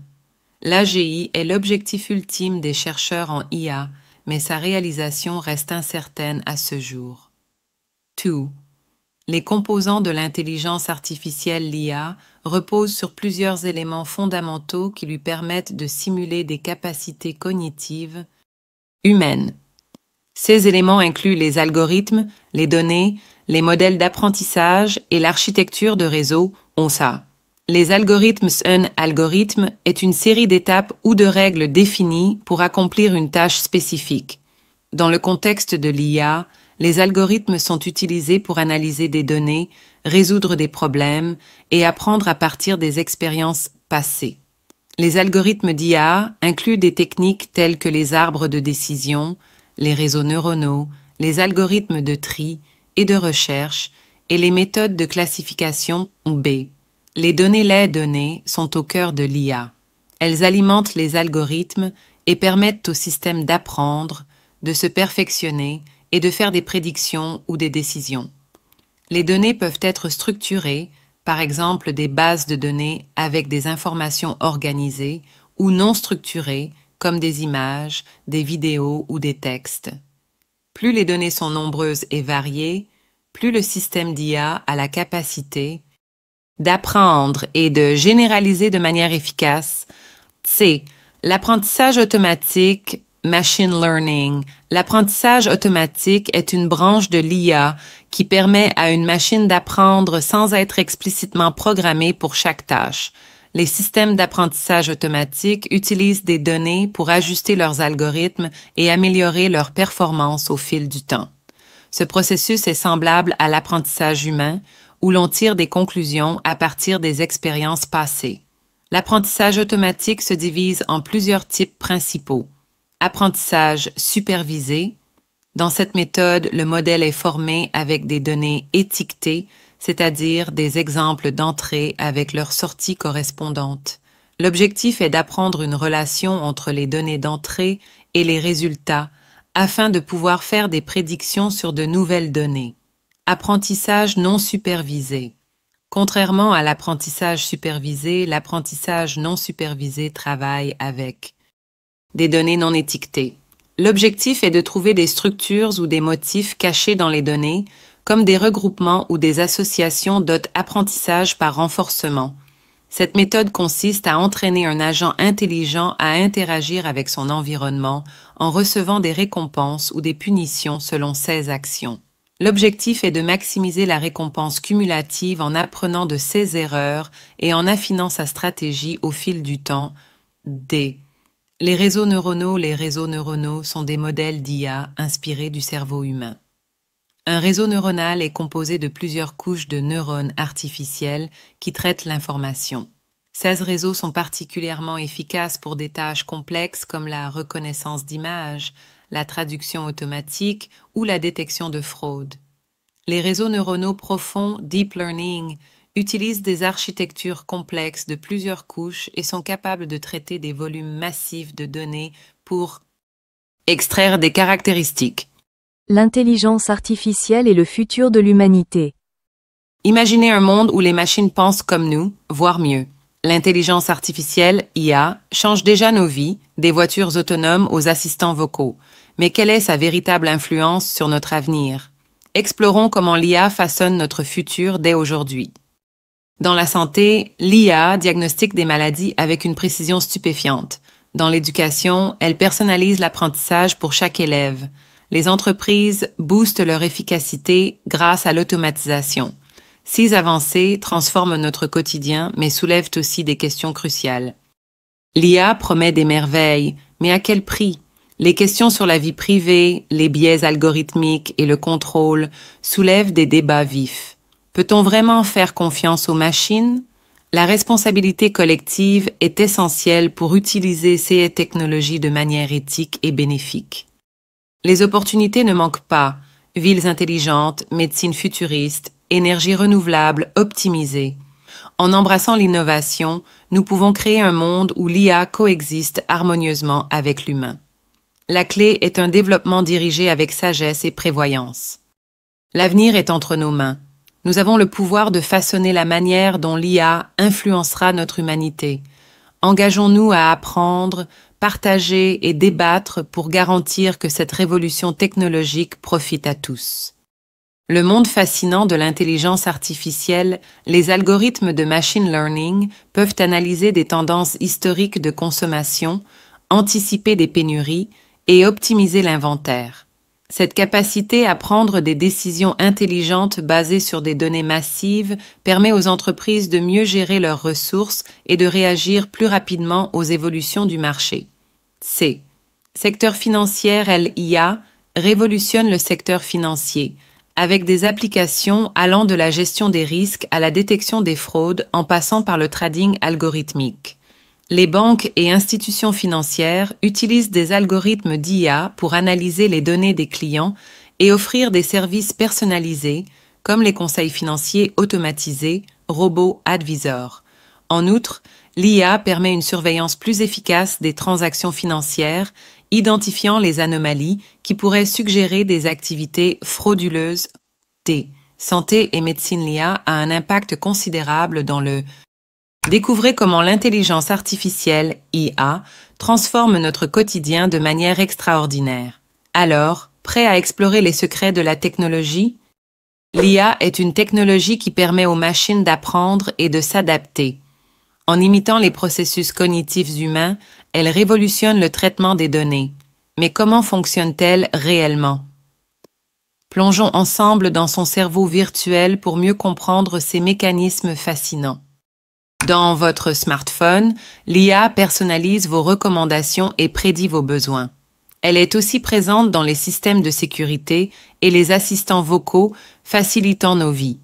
L'AGI est l'objectif ultime des chercheurs en IA, mais sa réalisation reste incertaine à ce jour. 2. Les composants de l'intelligence artificielle l'IA reposent sur plusieurs éléments fondamentaux qui lui permettent de simuler des capacités cognitives humaines. Ces éléments incluent les algorithmes, les données, les modèles d'apprentissage et l'architecture de réseau ONSA. Les algorithmes. Un algorithme est une série d'étapes ou de règles définies pour accomplir une tâche spécifique. Dans le contexte de l'IA, les algorithmes sont utilisés pour analyser des données, résoudre des problèmes et apprendre à partir des expériences passées. Les algorithmes d'IA incluent des techniques telles que les arbres de décision, les réseaux neuronaux, les algorithmes de tri et de recherche et les méthodes de classification B. Les données sont au cœur de l'IA. Elles alimentent les algorithmes et permettent au système d'apprendre, de se perfectionner et de faire des prédictions ou des décisions. Les données peuvent être structurées, par exemple des bases de données avec des informations organisées, ou non structurées, comme des images, des vidéos ou des textes. Plus les données sont nombreuses et variées, plus le système d'IA a la capacité d'apprendre et de généraliser de manière efficace. C. L'apprentissage automatique, machine learning. L'apprentissage automatique est une branche de l'IA qui permet à une machine d'apprendre sans être explicitement programmée pour chaque tâche. Les systèmes d'apprentissage automatique utilisent des données pour ajuster leurs algorithmes et améliorer leur performance au fil du temps. Ce processus est semblable à l'apprentissage humain, où l'on tire des conclusions à partir des expériences passées. L'apprentissage automatique se divise en plusieurs types principaux. Apprentissage supervisé. Dans cette méthode, le modèle est formé avec des données étiquetées, c'est-à-dire des exemples d'entrée avec leurs sorties correspondantes. L'objectif est d'apprendre une relation entre les données d'entrée et les résultats afin de pouvoir faire des prédictions sur de nouvelles données. Apprentissage non supervisé. Contrairement à l'apprentissage supervisé, l'apprentissage non supervisé travaille avec des données non étiquetées. L'objectif est de trouver des structures ou des motifs cachés dans les données, comme des regroupements ou des associations d'apprentissage par renforcement. Cette méthode consiste à entraîner un agent intelligent à interagir avec son environnement en recevant des récompenses ou des punitions selon ses actions. L'objectif est de maximiser la récompense cumulative en apprenant de ses erreurs et en affinant sa stratégie au fil du temps. D. Les réseaux neuronaux sont des modèles d'IA inspirés du cerveau humain. Un réseau neuronal est composé de plusieurs couches de neurones artificiels qui traitent l'information. Ces réseaux sont particulièrement efficaces pour des tâches complexes comme la reconnaissance d'images, la traduction automatique ou la détection de fraude. Les réseaux neuronaux profonds, deep learning, utilisent des architectures complexes de plusieurs couches et sont capables de traiter des volumes massifs de données pour extraire des caractéristiques. L'intelligence artificielle est le futur de l'humanité. Imaginez un monde où les machines pensent comme nous, voire mieux. L'intelligence artificielle, IA, change déjà nos vies, des voitures autonomes aux assistants vocaux. Mais quelle est sa véritable influence sur notre avenir? Explorons comment l'IA façonne notre futur dès aujourd'hui. Dans la santé, l'IA diagnostique des maladies avec une précision stupéfiante. Dans l'éducation, elle personnalise l'apprentissage pour chaque élève. Les entreprises boostent leur efficacité grâce à l'automatisation. Ces avancées transforment notre quotidien, mais soulèvent aussi des questions cruciales. L'IA promet des merveilles, mais à quel prix? Les questions sur la vie privée, les biais algorithmiques et le contrôle soulèvent des débats vifs. Peut-on vraiment faire confiance aux machines? La responsabilité collective est essentielle pour utiliser ces technologies de manière éthique et bénéfique. Les opportunités ne manquent pas. Villes intelligentes, médecine futuriste, énergie renouvelable optimisée. En embrassant l'innovation, nous pouvons créer un monde où l'IA coexiste harmonieusement avec l'humain. La clé est un développement dirigé avec sagesse et prévoyance. L'avenir est entre nos mains. Nous avons le pouvoir de façonner la manière dont l'IA influencera notre humanité. Engageons-nous à apprendre, partager et débattre pour garantir que cette révolution technologique profite à tous. Le monde fascinant de l'intelligence artificielle, les algorithmes de machine learning peuvent analyser des tendances historiques de consommation, anticiper des pénuries et optimiser l'inventaire. Cette capacité à prendre des décisions intelligentes basées sur des données massives permet aux entreprises de mieux gérer leurs ressources et de réagir plus rapidement aux évolutions du marché. C. Secteur financier, l'IA révolutionne le secteur financier, avec des applications allant de la gestion des risques à la détection des fraudes en passant par le trading algorithmique. Les banques et institutions financières utilisent des algorithmes d'IA pour analyser les données des clients et offrir des services personnalisés, comme les conseils financiers automatisés, robots advisors. En outre, l'IA permet une surveillance plus efficace des transactions financières, identifiant les anomalies qui pourraient suggérer des activités frauduleuses. T. Santé et médecine. L'IA a un impact considérable dans le Découvrez comment l'intelligence artificielle, IA, transforme notre quotidien de manière extraordinaire. Alors, prêt à explorer les secrets de la technologie? L'IA est une technologie qui permet aux machines d'apprendre et de s'adapter. En imitant les processus cognitifs humains, elle révolutionne le traitement des données. Mais comment fonctionne-t-elle réellement? Plongeons ensemble dans son cerveau virtuel pour mieux comprendre ces mécanismes fascinants. Dans votre smartphone, l'IA personnalise vos recommandations et prédit vos besoins. Elle est aussi présente dans les systèmes de sécurité et les assistants vocaux, facilitant nos vies.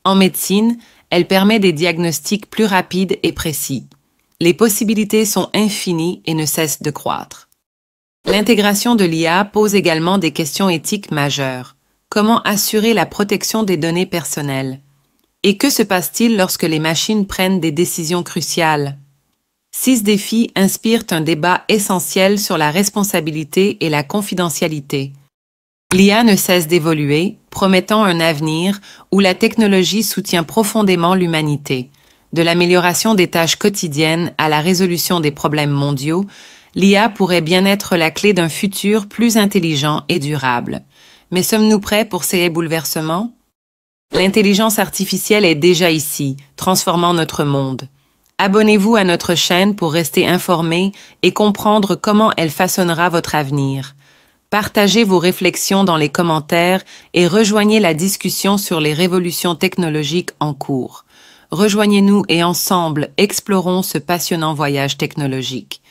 En médecine, elle permet des diagnostics plus rapides et précis. Les possibilités sont infinies et ne cessent de croître. L'intégration de l'IA pose également des questions éthiques majeures. Comment assurer la protection des données personnelles? Et que se passe-t-il lorsque les machines prennent des décisions cruciales? 6 défis inspirent un débat essentiel sur la responsabilité et la confidentialité. L'IA ne cesse d'évoluer, promettant un avenir où la technologie soutient profondément l'humanité. De l'amélioration des tâches quotidiennes à la résolution des problèmes mondiaux, l'IA pourrait bien être la clé d'un futur plus intelligent et durable. Mais sommes-nous prêts pour ces bouleversements? L'intelligence artificielle est déjà ici, transformant notre monde. Abonnez-vous à notre chaîne pour rester informé et comprendre comment elle façonnera votre avenir. Partagez vos réflexions dans les commentaires et rejoignez la discussion sur les révolutions technologiques en cours. Rejoignez-nous et ensemble explorons ce passionnant voyage technologique.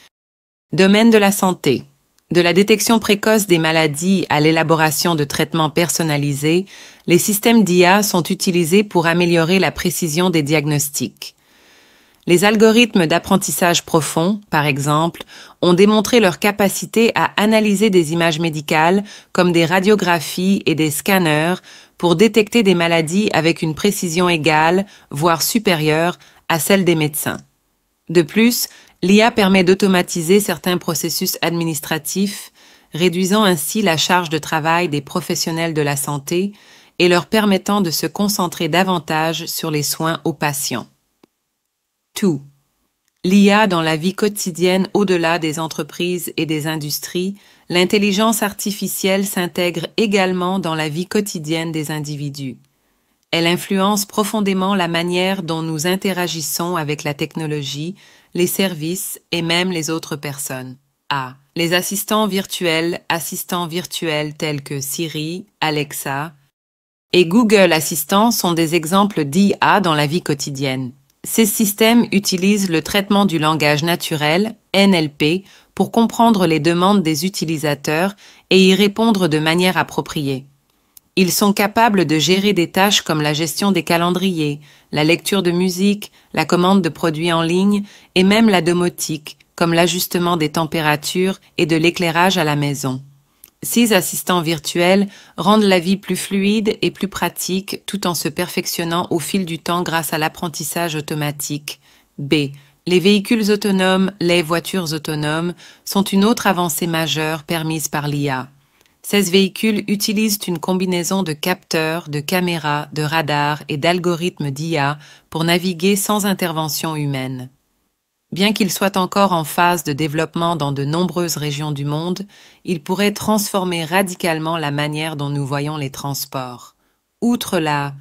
Domaine de la santé. De la détection précoce des maladies à l'élaboration de traitements personnalisés, les systèmes d'IA sont utilisés pour améliorer la précision des diagnostics. Les algorithmes d'apprentissage profond, par exemple, ont démontré leur capacité à analyser des images médicales comme des radiographies et des scanners pour détecter des maladies avec une précision égale, voire supérieure, à celle des médecins. De plus, l'IA permet d'automatiser certains processus administratifs, réduisant ainsi la charge de travail des professionnels de la santé et leur permettant de se concentrer davantage sur les soins aux patients. Tout. L'IA dans la vie quotidienne au-delà des entreprises et des industries, l'intelligence artificielle s'intègre également dans la vie quotidienne des individus. Elle influence profondément la manière dont nous interagissons avec la technologie, les services et même les autres personnes. A. Les assistants virtuels tels que Siri, Alexa et Google Assistant sont des exemples d'IA dans la vie quotidienne. Ces systèmes utilisent le traitement du langage naturel, NLP, pour comprendre les demandes des utilisateurs et y répondre de manière appropriée. Ils sont capables de gérer des tâches comme la gestion des calendriers, la lecture de musique, la commande de produits en ligne et même la domotique, comme l'ajustement des températures et de l'éclairage à la maison. Ces assistants virtuels rendent la vie plus fluide et plus pratique tout en se perfectionnant au fil du temps grâce à l'apprentissage automatique. B. Les véhicules autonomes, les voitures autonomes, sont une autre avancée majeure permise par l'IA. Ces véhicules utilisent une combinaison de capteurs, de caméras, de radars et d'algorithmes d'IA pour naviguer sans intervention humaine. Bien qu'il soit encore en phase de développement dans de nombreuses régions du monde, il pourrait transformer radicalement la manière dont nous voyons les transports. Outre la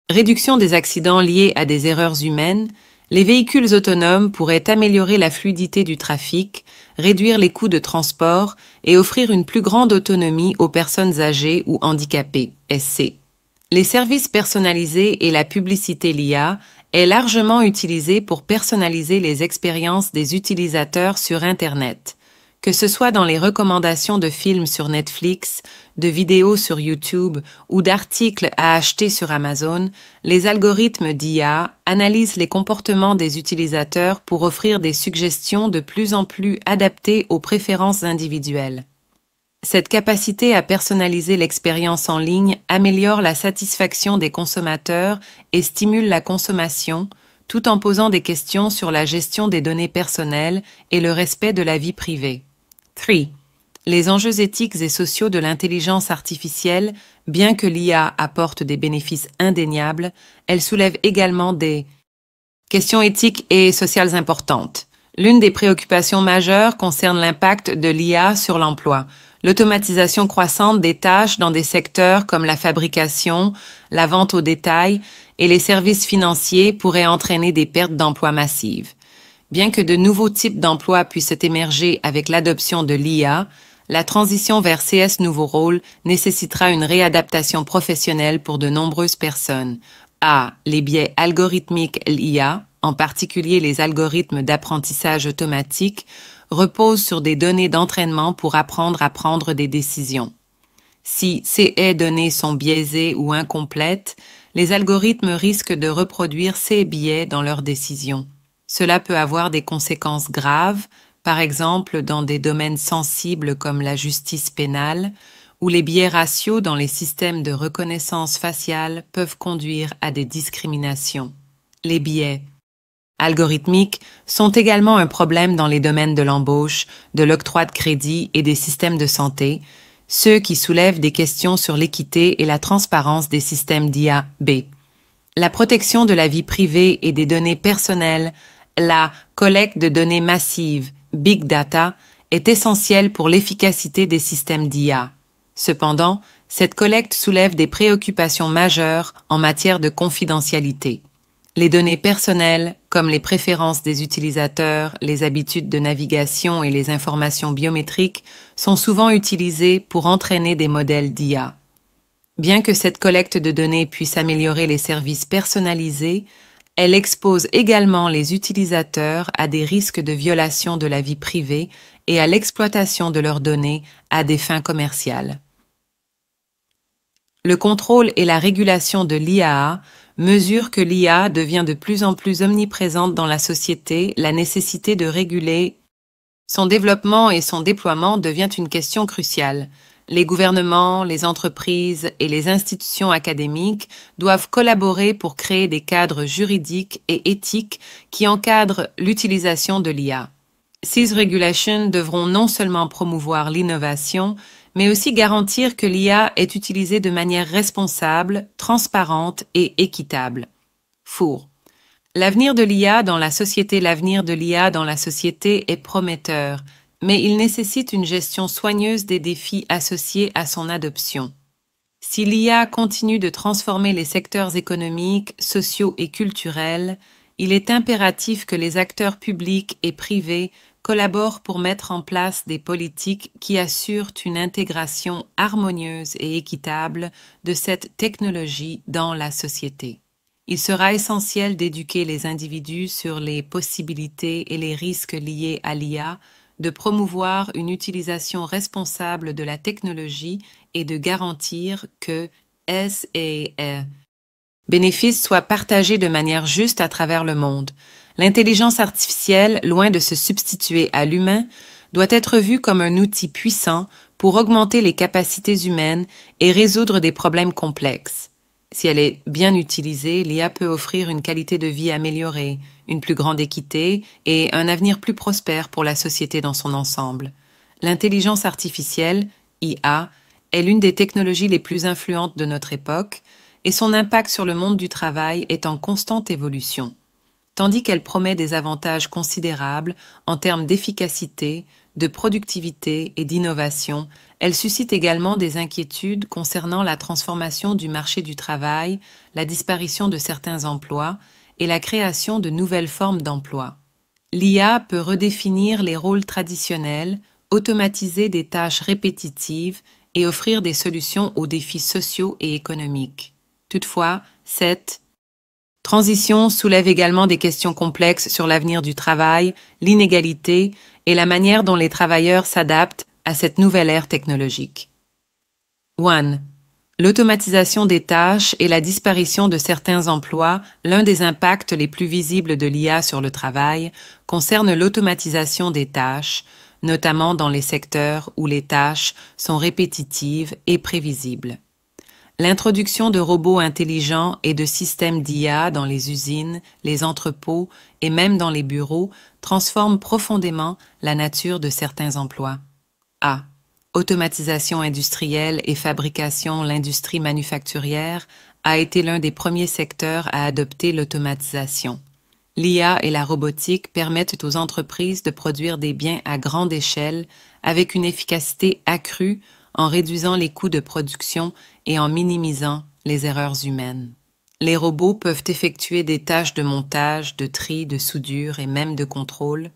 réduction des accidents liés à des erreurs humaines, les véhicules autonomes pourraient améliorer la fluidité du trafic, réduire les coûts de transport et offrir une plus grande autonomie aux personnes âgées ou handicapées, SC. Les services personnalisés et la publicité l'IA est largement utilisée pour personnaliser les expériences des utilisateurs sur Internet. Que ce soit dans les recommandations de films sur Netflix, de vidéos sur YouTube ou d'articles à acheter sur Amazon, les algorithmes d'IA analysent les comportements des utilisateurs pour offrir des suggestions de plus en plus adaptées aux préférences individuelles. Cette capacité à personnaliser l'expérience en ligne améliore la satisfaction des consommateurs et stimule la consommation, tout en posant des questions sur la gestion des données personnelles et le respect de la vie privée. 3. Les enjeux éthiques et sociaux de l'intelligence artificielle, bien que l'IA apporte des bénéfices indéniables, elle soulève également des questions éthiques et sociales importantes. L'une des préoccupations majeures concerne l'impact de l'IA sur l'emploi. L'automatisation croissante des tâches dans des secteurs comme la fabrication, la vente au détail et les services financiers pourrait entraîner des pertes d'emplois massives. Bien que de nouveaux types d'emplois puissent émerger avec l'adoption de l'IA, la transition vers ces nouveaux rôles nécessitera une réadaptation professionnelle pour de nombreuses personnes. A. Les biais algorithmiques l'IA, en particulier les algorithmes d'apprentissage automatique, reposent sur des données d'entraînement pour apprendre à prendre des décisions. Si ces données sont biaisées ou incomplètes, les algorithmes risquent de reproduire ces biais dans leurs décisions. Cela peut avoir des conséquences graves, par exemple dans des domaines sensibles comme la justice pénale, où les biais raciaux dans les systèmes de reconnaissance faciale peuvent conduire à des discriminations. Les biais algorithmiques sont également un problème dans les domaines de l'embauche, de l'octroi de crédit et des systèmes de santé, ceux qui soulèvent des questions sur l'équité et la transparence des systèmes d'IA. B. La protection de la vie privée et des données personnelles, la collecte de données massives, Big Data, est essentielle pour l'efficacité des systèmes d'IA. Cependant, cette collecte soulève des préoccupations majeures en matière de confidentialité. Les données personnelles, comme les préférences des utilisateurs, les habitudes de navigation et les informations biométriques, sont souvent utilisées pour entraîner des modèles d'IA. Bien que cette collecte de données puisse améliorer les services personnalisés, elle expose également les utilisateurs à des risques de violation de la vie privée et à l'exploitation de leurs données à des fins commerciales. Le contrôle et la régulation de l'IA mesure que l'IA devient de plus en plus omniprésente dans la société, la nécessité de réguler son développement et son déploiement devient une question cruciale. Les gouvernements, les entreprises et les institutions académiques doivent collaborer pour créer des cadres juridiques et éthiques qui encadrent l'utilisation de l'IA. Ces régulations devront non seulement promouvoir l'innovation, mais aussi garantir que l'IA est utilisée de manière responsable, transparente et équitable. Four. L'avenir de l'IA dans la société est prometteur, mais il nécessite une gestion soigneuse des défis associés à son adoption. Si l'IA continue de transformer les secteurs économiques, sociaux et culturels, il est impératif que les acteurs publics et privés collaborent pour mettre en place des politiques qui assurent une intégration harmonieuse et équitable de cette technologie dans la société. Il sera essentiel d'éduquer les individus sur les possibilités et les risques liés à l'IA, de promouvoir une utilisation responsable de la technologie et de garantir que ses bénéfices soient partagés de manière juste à travers le monde. L'intelligence artificielle, loin de se substituer à l'humain, doit être vue comme un outil puissant pour augmenter les capacités humaines et résoudre des problèmes complexes. Si elle est bien utilisée, l'IA peut offrir une qualité de vie améliorée, une plus grande équité et un avenir plus prospère pour la société dans son ensemble. L'intelligence artificielle, IA, est l'une des technologies les plus influentes de notre époque et son impact sur le monde du travail est en constante évolution. tandis qu'elle promet des avantages considérables en termes d'efficacité, de productivité et d'innovation, elle suscite également des inquiétudes concernant la transformation du marché du travail, la disparition de certains emplois et la création de nouvelles formes d'emploi. L'IA peut redéfinir les rôles traditionnels, automatiser des tâches répétitives et offrir des solutions aux défis sociaux et économiques. Toutefois, cette transition soulève également des questions complexes sur l'avenir du travail, l'inégalité et la manière dont les travailleurs s'adaptent à cette nouvelle ère technologique. 1. L'automatisation des tâches et la disparition de certains emplois, l'un des impacts les plus visibles de l'IA sur le travail, concerne l'automatisation des tâches, notamment dans les secteurs où les tâches sont répétitives et prévisibles. L'introduction de robots intelligents et de systèmes d'IA dans les usines, les entrepôts et même dans les bureaux transforme profondément la nature de certains emplois. A. Automatisation industrielle et fabrication. L'industrie manufacturière a été l'un des premiers secteurs à adopter l'automatisation. L'IA et la robotique permettent aux entreprises de produire des biens à grande échelle avec une efficacité accrue en réduisant les coûts de production et en minimisant les erreurs humaines. Les robots peuvent effectuer des tâches de montage, de tri, de soudure et même de contrôle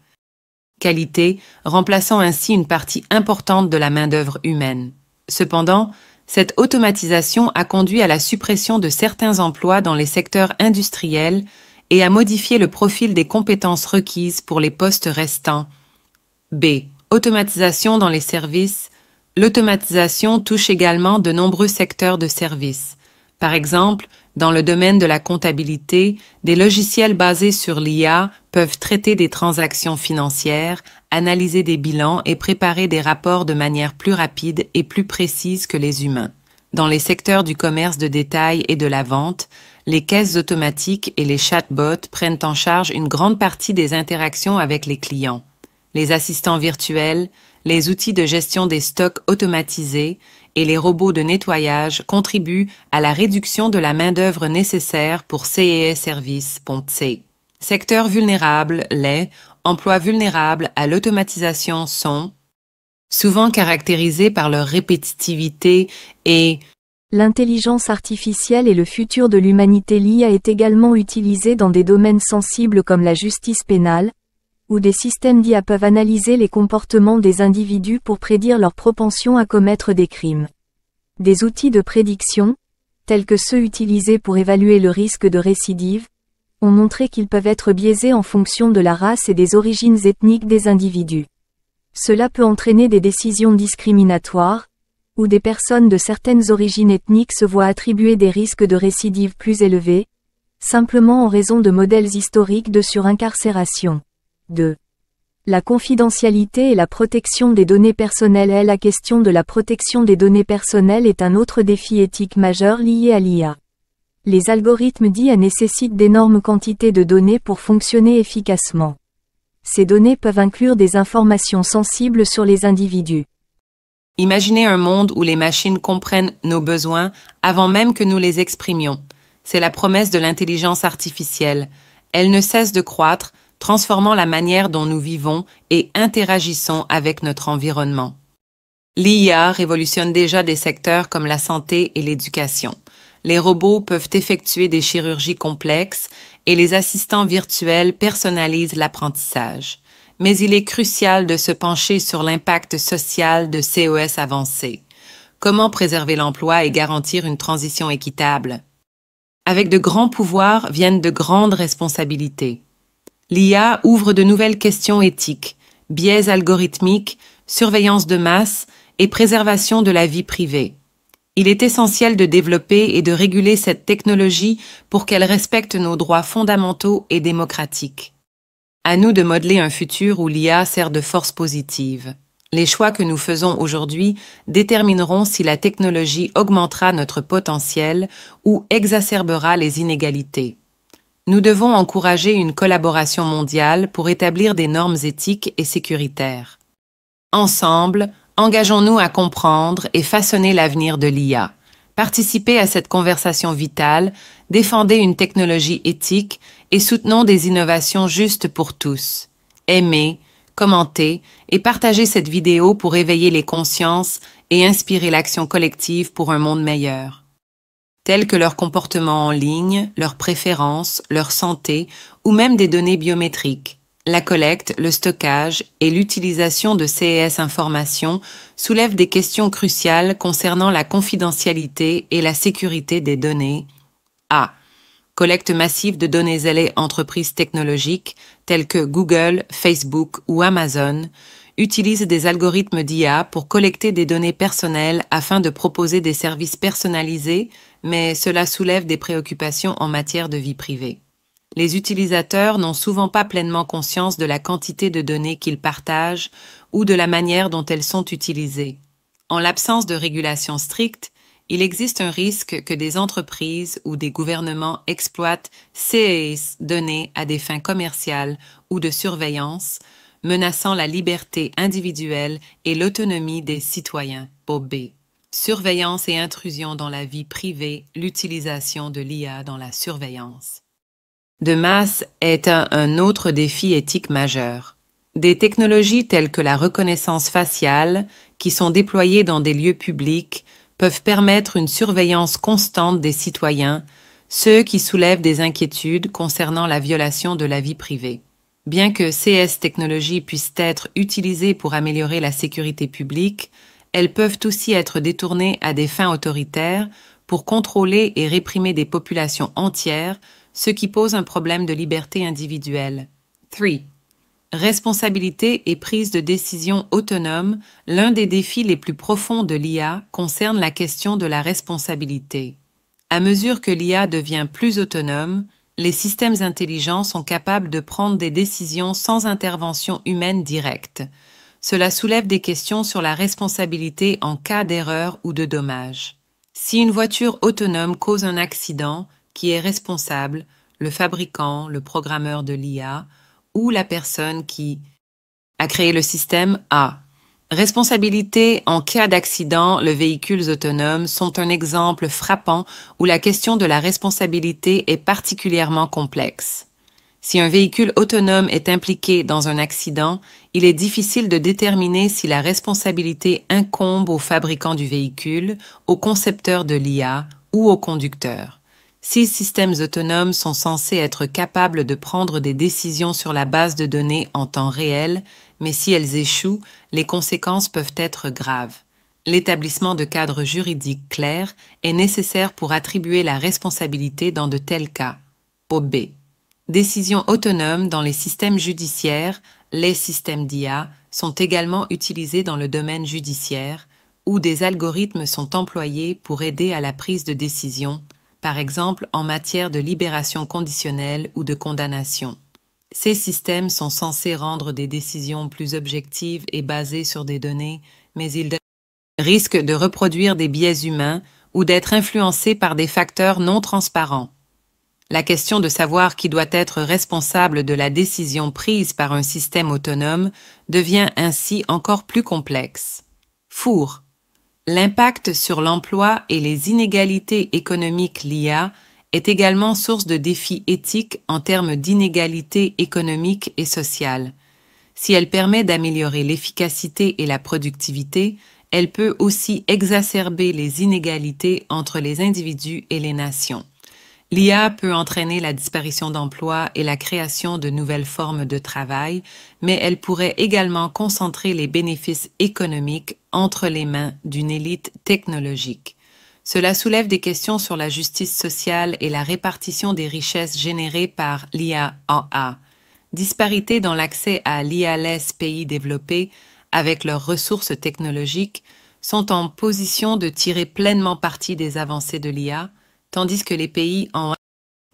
qualité, remplaçant ainsi une partie importante de la main-d'œuvre humaine. Cependant, cette automatisation a conduit à la suppression de certains emplois dans les secteurs industriels et a modifié le profil des compétences requises pour les postes restants. B. Automatisation dans les services. L'automatisation touche également de nombreux secteurs de services. Par exemple, dans le domaine de la comptabilité, des logiciels basés sur l'IA peuvent traiter des transactions financières, analyser des bilans et préparer des rapports de manière plus rapide et plus précise que les humains. Dans les secteurs du commerce de détail et de la vente, les caisses automatiques et les chatbots prennent en charge une grande partie des interactions avec les clients. Les assistants virtuels, les outils de gestion des stocks automatisés et les robots de nettoyage contribuent à la réduction de la main-d'œuvre nécessaire pour CE services. C. Secteurs vulnérables, les emplois vulnérables à l'automatisation sont souvent caractérisés par leur répétitivité et l'intelligence artificielle est le futur de l'humanité. L'IA est également utilisée dans des domaines sensibles comme la justice pénale, où des systèmes d'IA peuvent analyser les comportements des individus pour prédire leur propension à commettre des crimes. Des outils de prédiction, tels que ceux utilisés pour évaluer le risque de récidive, ont montré qu'ils peuvent être biaisés en fonction de la race et des origines ethniques des individus. Cela peut entraîner des décisions discriminatoires, où des personnes de certaines origines ethniques se voient attribuer des risques de récidive plus élevés, simplement en raison de modèles historiques de surincarcération. 2. La confidentialité et la protection des données personnelles. La question de la protection des données personnelles est un autre défi éthique majeur lié à l'IA. Les algorithmes d'IA nécessitent d'énormes quantités de données pour fonctionner efficacement. Ces données peuvent inclure des informations sensibles sur les individus. Imaginez un monde où les machines comprennent nos besoins avant même que nous les exprimions. C'est la promesse de l'intelligence artificielle. Elle ne cesse de croître, transformant la manière dont nous vivons et interagissons avec notre environnement. L'IA révolutionne déjà des secteurs comme la santé et l'éducation. Les robots peuvent effectuer des chirurgies complexes et les assistants virtuels personnalisent l'apprentissage. Mais il est crucial de se pencher sur l'impact social de COS avancées. Comment préserver l'emploi et garantir une transition équitable? Avec de grands pouvoirs viennent de grandes responsabilités. L'IA ouvre de nouvelles questions éthiques, biais algorithmiques, surveillance de masse et préservation de la vie privée. Il est essentiel de développer et de réguler cette technologie pour qu'elle respecte nos droits fondamentaux et démocratiques. À nous de modeler un futur où l'IA sert de force positive. Les choix que nous faisons aujourd'hui détermineront si la technologie augmentera notre potentiel ou exacerbera les inégalités. Nous devons encourager une collaboration mondiale pour établir des normes éthiques et sécuritaires. Ensemble, engageons-nous à comprendre et façonner l'avenir de l'IA. Participez à cette conversation vitale, défendez une technologie éthique et soutenons des innovations justes pour tous. Aimez, commentez et partagez cette vidéo pour éveiller les consciences et inspirer l'action collective pour un monde meilleur. Tels que leur comportement en ligne, leurs préférences, leur santé ou même des données biométriques. La collecte, le stockage et l'utilisation de ces informations soulèvent des questions cruciales concernant la confidentialité et la sécurité des données. A. Collecte massive de données zélées entreprises technologiques telles que Google, Facebook ou Amazon utilisent des algorithmes d'IA pour collecter des données personnelles afin de proposer des services personnalisés, mais cela soulève des préoccupations en matière de vie privée. Les utilisateurs n'ont souvent pas pleinement conscience de la quantité de données qu'ils partagent ou de la manière dont elles sont utilisées. En l'absence de régulation stricte, il existe un risque que des entreprises ou des gouvernements exploitent ces données à des fins commerciales ou de surveillance, menaçant la liberté individuelle et l'autonomie des citoyens. B. Surveillance et intrusion dans la vie privée, l'utilisation de l'IA dans la surveillance de masse est un autre défi éthique majeur. Des technologies telles que la reconnaissance faciale, qui sont déployées dans des lieux publics, peuvent permettre une surveillance constante des citoyens, ce qui soulève des inquiétudes concernant la violation de la vie privée. Bien que ces technologies puissent être utilisées pour améliorer la sécurité publique, elles peuvent aussi être détournées à des fins autoritaires pour contrôler et réprimer des populations entières, ce qui pose un problème de liberté individuelle. 3. Responsabilité et prise de décision autonome, l'un des défis les plus profonds de l'IA concerne la question de la responsabilité. À mesure que l'IA devient plus autonome, les systèmes intelligents sont capables de prendre des décisions sans intervention humaine directe. Cela soulève des questions sur la responsabilité en cas d'erreur ou de dommage. Si une voiture autonome cause un accident, qui est responsable, le fabricant, le programmeur de l'IA ou la personne qui a créé le système A. Responsabilité en cas d'accident, les véhicules autonomes sont un exemple frappant où la question de la responsabilité est particulièrement complexe. Si un véhicule autonome est impliqué dans un accident, il est difficile de déterminer si la responsabilité incombe au fabricant du véhicule, au concepteur de l'IA ou au conducteur. Ces systèmes autonomes sont censés être capables de prendre des décisions sur la base de données en temps réel, mais si elles échouent, les conséquences peuvent être graves. L'établissement de cadres juridiques clairs est nécessaire pour attribuer la responsabilité dans de tels cas. B. Décisions autonomes dans les systèmes judiciaires, les systèmes d'IA sont également utilisés dans le domaine judiciaire, où des algorithmes sont employés pour aider à la prise de décision, par exemple en matière de libération conditionnelle ou de condamnation. Ces systèmes sont censés rendre des décisions plus objectives et basées sur des données, mais ils risquent de reproduire des biais humains ou d'être influencés par des facteurs non transparents. La question de savoir qui doit être responsable de la décision prise par un système autonome devient ainsi encore plus complexe. Four. L'impact sur l'emploi et les inégalités économiques l'IA est également source de défis éthiques en termes d'inégalités économiques et sociales. Si elle permet d'améliorer l'efficacité et la productivité, elle peut aussi exacerber les inégalités entre les individus et les nations. L'IA peut entraîner la disparition d'emplois et la création de nouvelles formes de travail, mais elle pourrait également concentrer les bénéfices économiques entre les mains d'une élite technologique. Cela soulève des questions sur la justice sociale et la répartition des richesses générées par l'IA. Disparité dans l'accès à l'IA. Les pays développés, avec leurs ressources technologiques, sont en position de tirer pleinement parti des avancées de l'IA, tandis que les pays en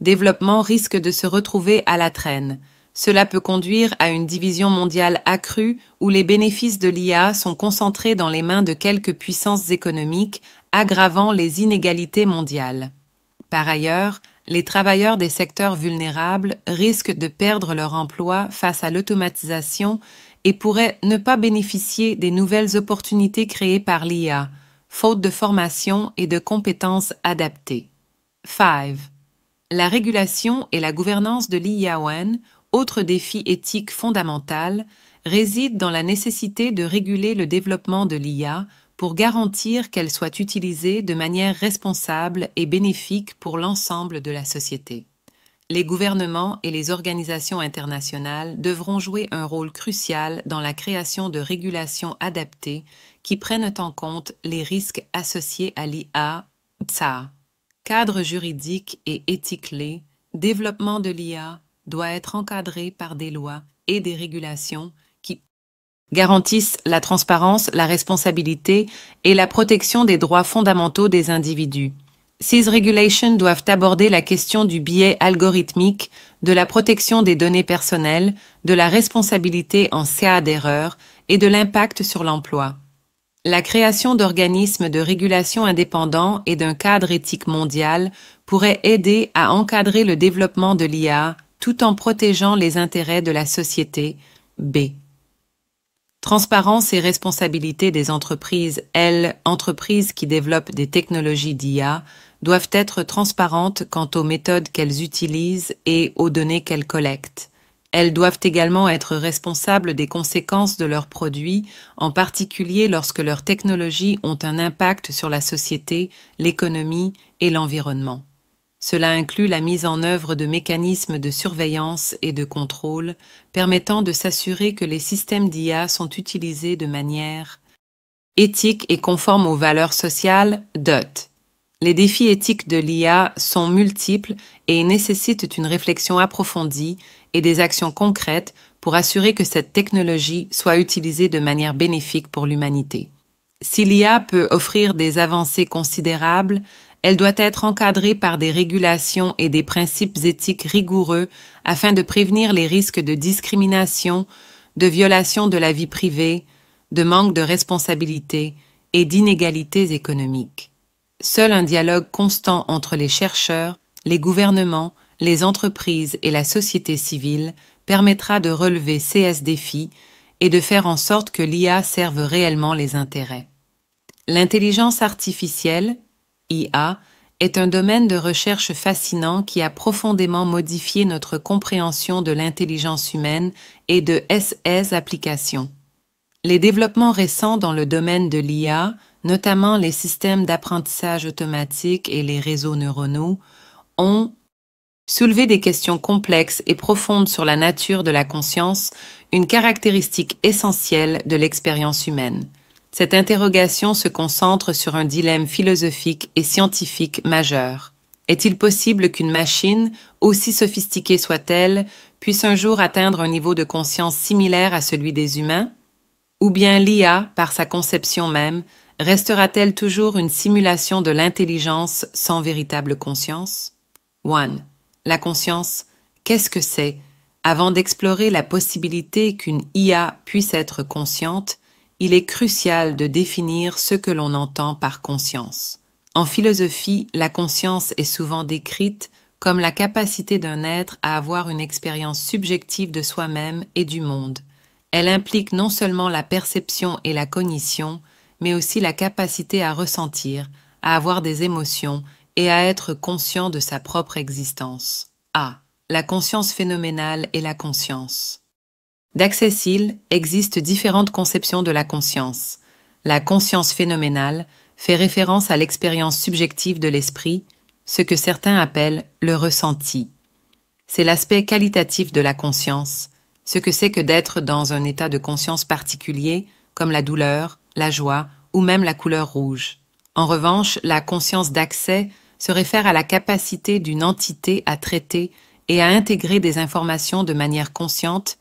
développement risquent de se retrouver à la traîne. Cela peut conduire à une division mondiale accrue où les bénéfices de l'IA sont concentrés dans les mains de quelques puissances économiques, aggravant les inégalités mondiales. Par ailleurs, les travailleurs des secteurs vulnérables risquent de perdre leur emploi face à l'automatisation et pourraient ne pas bénéficier des nouvelles opportunités créées par l'IA, faute de formation et de compétences adaptées. 5. La régulation et la gouvernance de l'IAON, autre défi éthique fondamental, réside dans la nécessité de réguler le développement de l'IA pour garantir qu'elle soit utilisée de manière responsable et bénéfique pour l'ensemble de la société. Les gouvernements et les organisations internationales devront jouer un rôle crucial dans la création de régulations adaptées qui prennent en compte les risques associés à l'IA. Cadre juridique et éthique clé, développement de l'IA doit être encadré par des lois et des régulations qui garantissent la transparence, la responsabilité et la protection des droits fondamentaux des individus. Ces régulations doivent aborder la question du biais algorithmique, de la protection des données personnelles, de la responsabilité en cas d'erreur et de l'impact sur l'emploi. La création d'organismes de régulation indépendants et d'un cadre éthique mondial pourrait aider à encadrer le développement de l'IA tout en protégeant les intérêts de la société. B. Transparence et responsabilité des entreprises. Elles, entreprises qui développent des technologies d'IA, doivent être transparentes quant aux méthodes qu'elles utilisent et aux données qu'elles collectent. Elles doivent également être responsables des conséquences de leurs produits, en particulier lorsque leurs technologies ont un impact sur la société, l'économie et l'environnement. Cela inclut la mise en œuvre de mécanismes de surveillance et de contrôle permettant de s'assurer que les systèmes d'IA sont utilisés de manière éthique et conforme aux valeurs sociales. Les défis éthiques de l'IA sont multiples et nécessitent une réflexion approfondie et des actions concrètes pour assurer que cette technologie soit utilisée de manière bénéfique pour l'humanité. Si l'IA peut offrir des avancées considérables, elle doit être encadrée par des régulations et des principes éthiques rigoureux afin de prévenir les risques de discrimination, de violation de la vie privée, de manque de responsabilité et d'inégalités économiques. Seul un dialogue constant entre les chercheurs, les gouvernements, les entreprises et la société civile permettra de relever ces défis et de faire en sorte que l'IA serve réellement les intérêts. L'intelligence artificielle, IA, est un domaine de recherche fascinant qui a profondément modifié notre compréhension de l'intelligence humaine et de ses applications. Les développements récents dans le domaine de l'IA, notamment les systèmes d'apprentissage automatique et les réseaux neuronaux, ont soulevé des questions complexes et profondes sur la nature de la conscience, une caractéristique essentielle de l'expérience humaine. Cette interrogation se concentre sur un dilemme philosophique et scientifique majeur. Est-il possible qu'une machine, aussi sophistiquée soit-elle, puisse un jour atteindre un niveau de conscience similaire à celui des humains? Ou bien l'IA, par sa conception même, restera-t-elle toujours une simulation de l'intelligence sans véritable conscience? 1. La conscience, qu'est-ce que c'est? Avant d'explorer la possibilité qu'une IA puisse être consciente, il est crucial de définir ce que l'on entend par conscience. En philosophie, la conscience est souvent décrite comme la capacité d'un être à avoir une expérience subjective de soi-même et du monde. Elle implique non seulement la perception et la cognition, mais aussi la capacité à ressentir, à avoir des émotions et à être conscient de sa propre existence. A. La conscience phénoménale et la conscience. D'Access-Hill existe différentes conceptions de la conscience. La conscience phénoménale fait référence à l'expérience subjective de l'esprit, ce que certains appellent le ressenti. C'est l'aspect qualitatif de la conscience, ce que c'est que d'être dans un état de conscience particulier, comme la douleur, la joie ou même la couleur rouge. En revanche, la conscience d'accès se réfère à la capacité d'une entité à traiter et à intégrer des informations de manière consciente